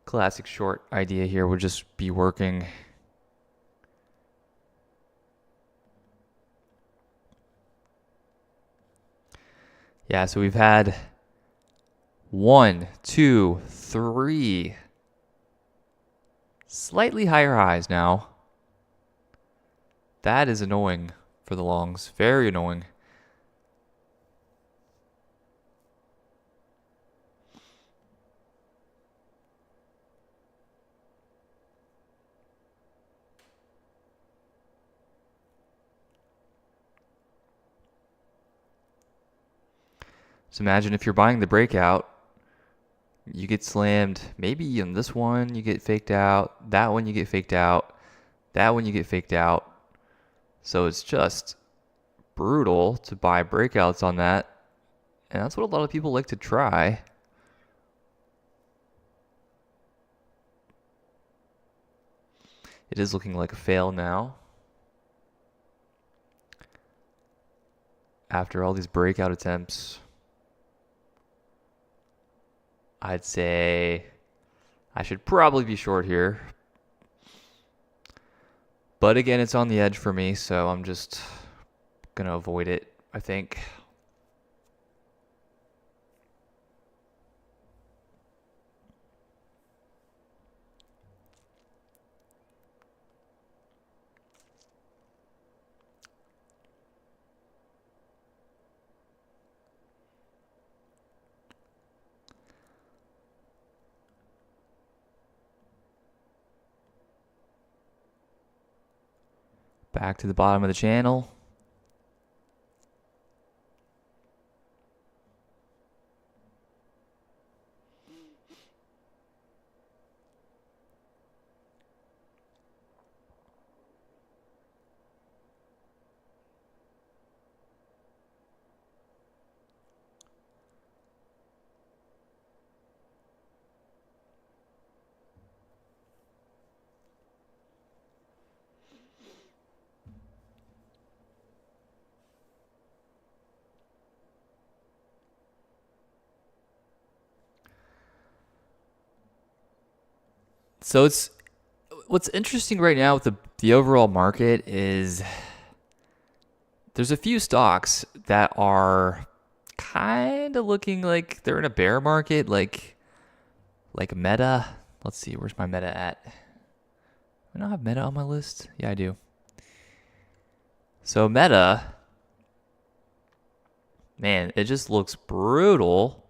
classic short idea here would just be working. Yeah, so we've had 1, 2, 3 slightly higher highs now. That is annoying for the longs. Very annoying. So imagine if you're buying the breakout, you get slammed. Maybe in this one you get faked out. That one you get faked out. That one you get faked out. So it's just brutal to buy breakouts on that. And that's what a lot of people like to try. It is looking like a fail now. After all these breakout attempts, I'd say I should probably be short here. But again, it's on the edge for me, so I'm just going to avoid it, I think. Back to the bottom of the channel. So it's what's interesting right now with the overall market is there's a few stocks that are kind of looking like they're in a bear market, like Meta. Let's see, where's my Meta at? I don't have Meta on my list. Yeah, I do. So Meta, man, it just looks brutal.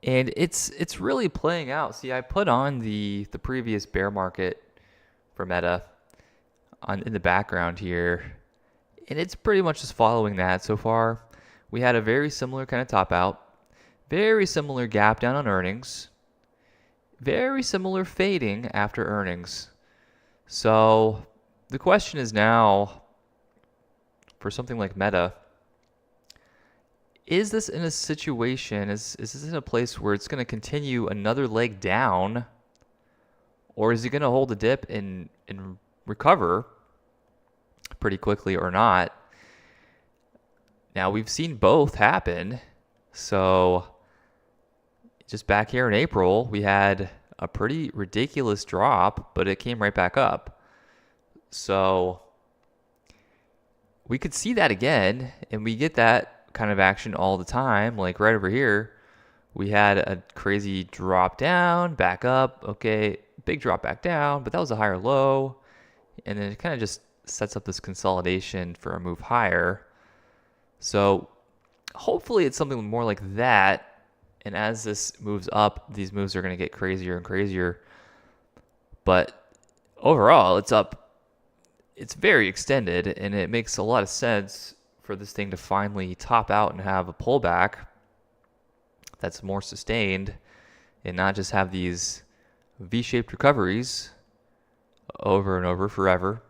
And it's really playing out. See, I put on the previous bear market for Meta in the background here, and it's pretty much just following that so far. We had a very similar kind of top out, very similar gap down on earnings, very similar fading after earnings. So the question is now for something like Meta, is this in a situation, is this in a place where it's going to continue another leg down, or is it going to hold a dip and recover pretty quickly or not? Now, we've seen both happen. So just back here in April, we had a pretty ridiculous drop, but it came right back up. So we could see that again, and we get that kind of action all the time. Like right over here, we had a crazy drop down, back up. Okay, big drop back down, but that was a higher low. And then it kind of just sets up this consolidation for a move higher. So hopefully it's something more like that. And as this moves up, these moves are going to get crazier and crazier. But overall, it's up. It's very extended, and it makes a lot of sense for this thing to finally top out and have a pullback that's more sustained and not just have these V-shaped recoveries over and over forever.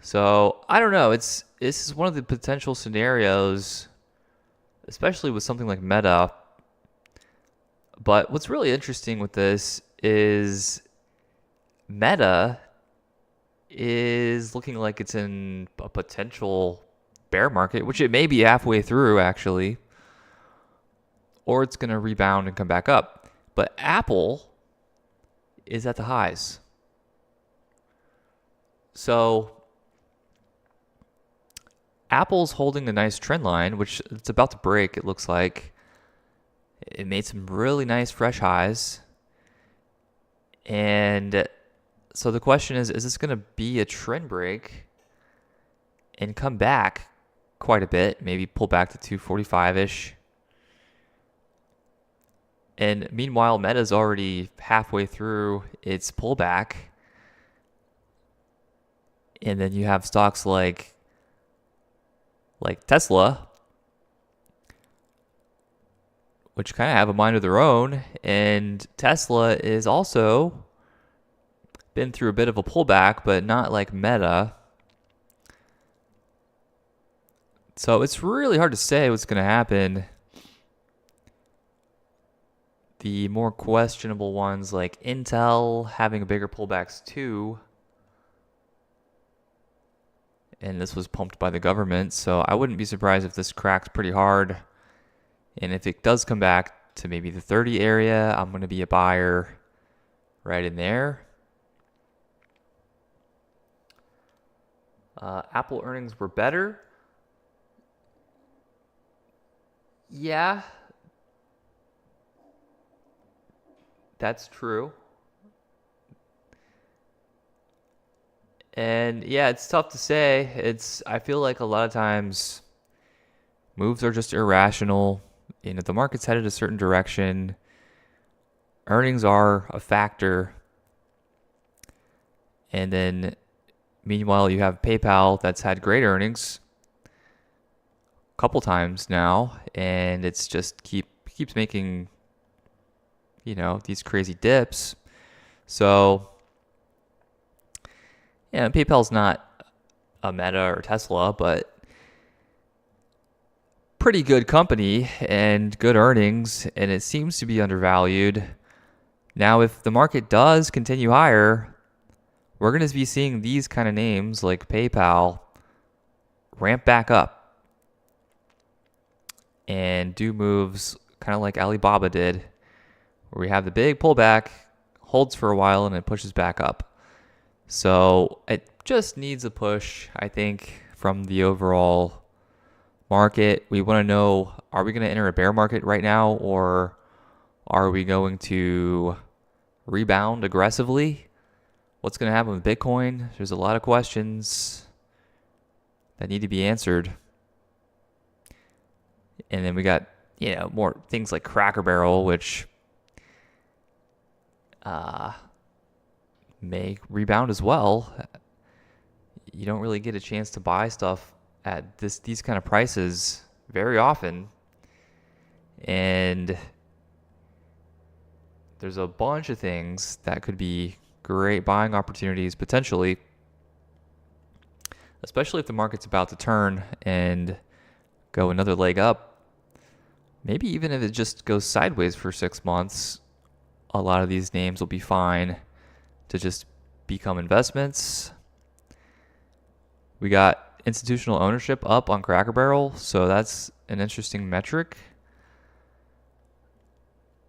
So I don't know. This is one of the potential scenarios, especially with something like Meta. But what's really interesting with this is Meta is looking like it's in a potential bear market, which it may be halfway through actually, or it's going to rebound and come back up. But Apple is at the highs. So Apple's holding a nice trend line, which it's about to break, it looks like. It made some really nice fresh highs. And so the question is this going to be a trend break and come back quite a bit, maybe pull back to 245-ish? And meanwhile, Meta's already halfway through its pullback. And then you have stocks like Tesla, which kind of have a mind of their own. And Tesla is also been through a bit of a pullback, but not like Meta. So it's really hard to say what's going to happen. The more questionable ones like Intel having bigger pullbacks too. And this was pumped by the government, so I wouldn't be surprised if this cracks pretty hard. And if it does come back to maybe the 30 area, I'm going to be a buyer right in there. Apple earnings were better. Yeah, that's true. And yeah, it's tough to say. I feel like a lot of times moves are just irrational. You know, the market's headed a certain direction. Earnings are a factor. And then meanwhile, you have PayPal that's had great earnings a couple times now, and it's just keeps making, these crazy dips. So, yeah, PayPal's not a Meta or Tesla, but pretty good company and good earnings, and it seems to be undervalued. Now, if the market does continue higher, we're going to be seeing these kind of names like PayPal ramp back up and do moves kind of like Alibaba did, where we have the big pullback, holds for a while, and it pushes back up. So it just needs a push, I think, from the overall market. We want to know, are we going to enter a bear market right now, or are we going to rebound aggressively? What's going to happen with Bitcoin? There's a lot of questions that need to be answered. And then we got, more things like Cracker Barrel, which may rebound as well. You don't really get a chance to buy stuff at these kind of prices very often. And there's a bunch of things that could be great buying opportunities potentially, especially if the market's about to turn and go another leg up. Maybe even if it just goes sideways for 6 months, a lot of these names will be fine to just become investments. We got institutional ownership up on Cracker Barrel, so that's an interesting metric.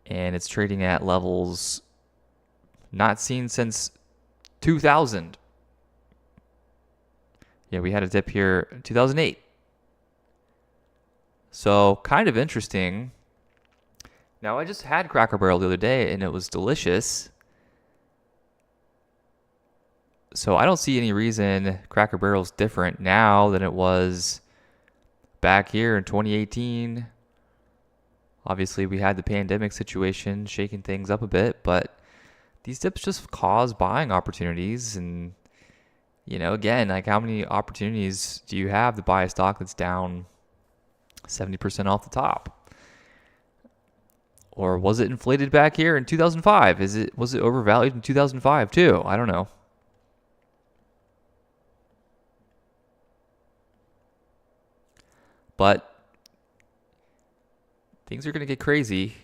And it's trading at levels not seen since 2000. Yeah, we had a dip here in 2008. So kind of interesting. Now, I just had Cracker Barrel the other day, and it was delicious. So I don't see any reason Cracker Barrel's different now than it was back here in 2018. Obviously, we had the pandemic situation shaking things up a bit, but these dips just cause buying opportunities. And, again, like, how many opportunities do you have to buy a stock that's down 70% off the top? Or was it inflated back here in 2005? Was it overvalued in 2005 too? I don't know. But things are going to get crazy.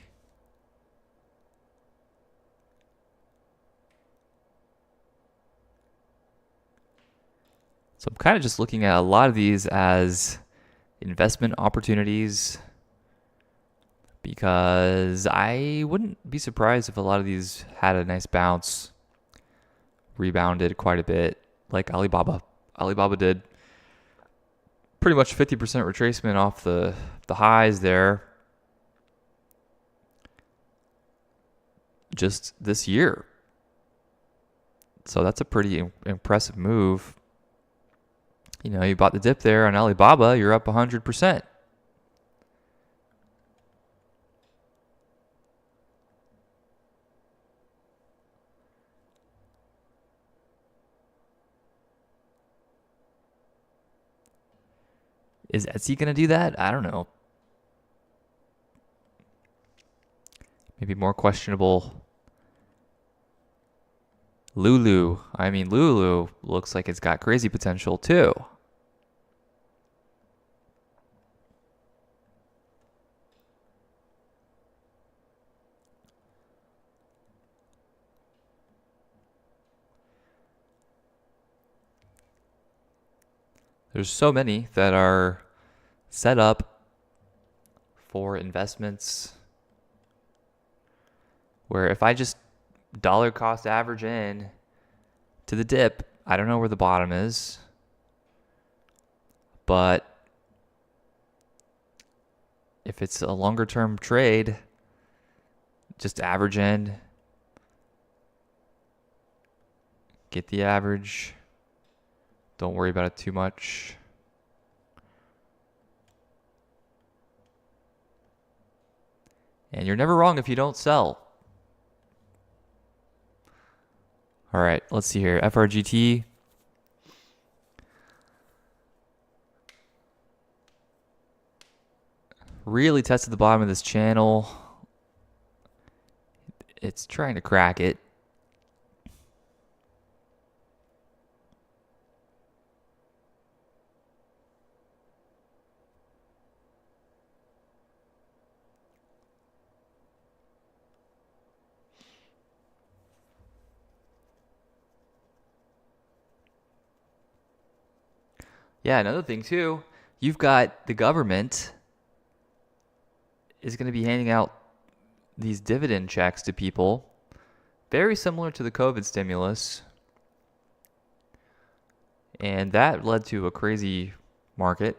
So I'm kind of just looking at a lot of these as investment opportunities, because I wouldn't be surprised if a lot of these had a nice bounce, rebounded quite a bit, like Alibaba. Alibaba did pretty much 50% retracement off the highs there just this year. So that's a pretty impressive move. You bought the dip there on Alibaba, you're up 100%. Is Etsy going to do that? I don't know. Maybe more questionable. Lulu. Lulu looks like it's got crazy potential too. There's so many that are set up for investments where if I just dollar cost average in to the dip, I don't know where the bottom is, but if it's a longer term trade, just average in, get the average. Don't worry about it too much. And you're never wrong if you don't sell. All right, let's see here. FRGT. Really tested the bottom of this channel. It's trying to crack it. Yeah, another thing too, you've got the government is going to be handing out these dividend checks to people, very similar to the COVID stimulus. And that led to a crazy market.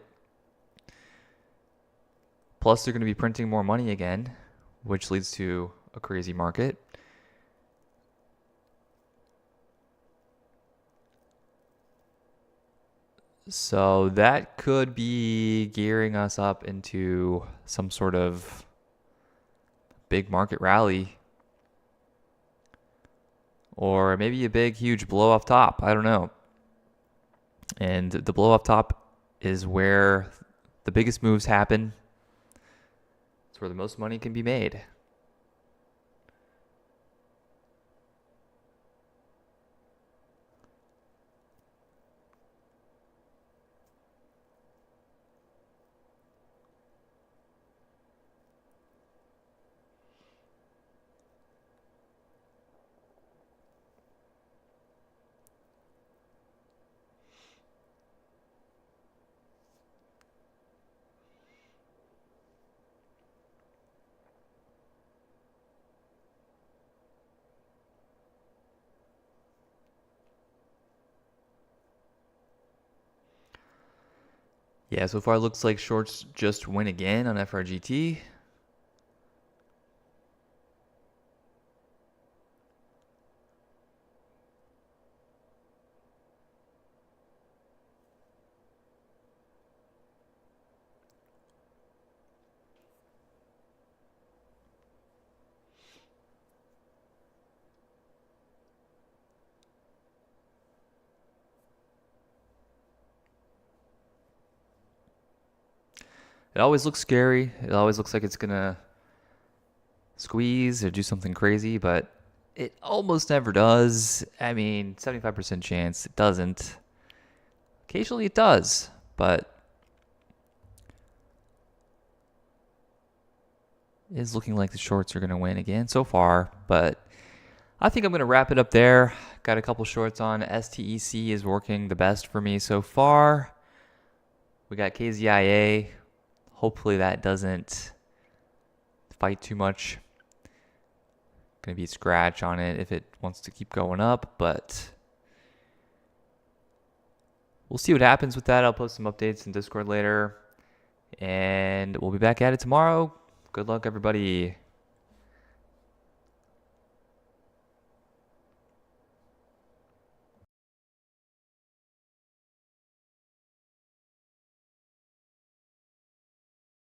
Plus, they're going to be printing more money again, which leads to a crazy market. So that could be gearing us up into some sort of big market rally, or maybe a big, huge blow off top. I don't know. And the blow off top is where the biggest moves happen. It's where the most money can be made. Yeah, so far it looks like shorts just win again on FRGT. It always looks scary. It always looks like it's gonna squeeze or do something crazy, but it almost never does. I mean, 75% chance it doesn't. Occasionally it does, but it is looking like the shorts are gonna win again so far. But I think I'm gonna wrap it up there. Got a couple shorts on. STEC is working the best for me so far. We got KZIA. Hopefully that doesn't fight too much. Gonna be a scratch on it if it wants to keep going up, but we'll see what happens with that. I'll post some updates in Discord later, and we'll be back at it tomorrow. Good luck, everybody.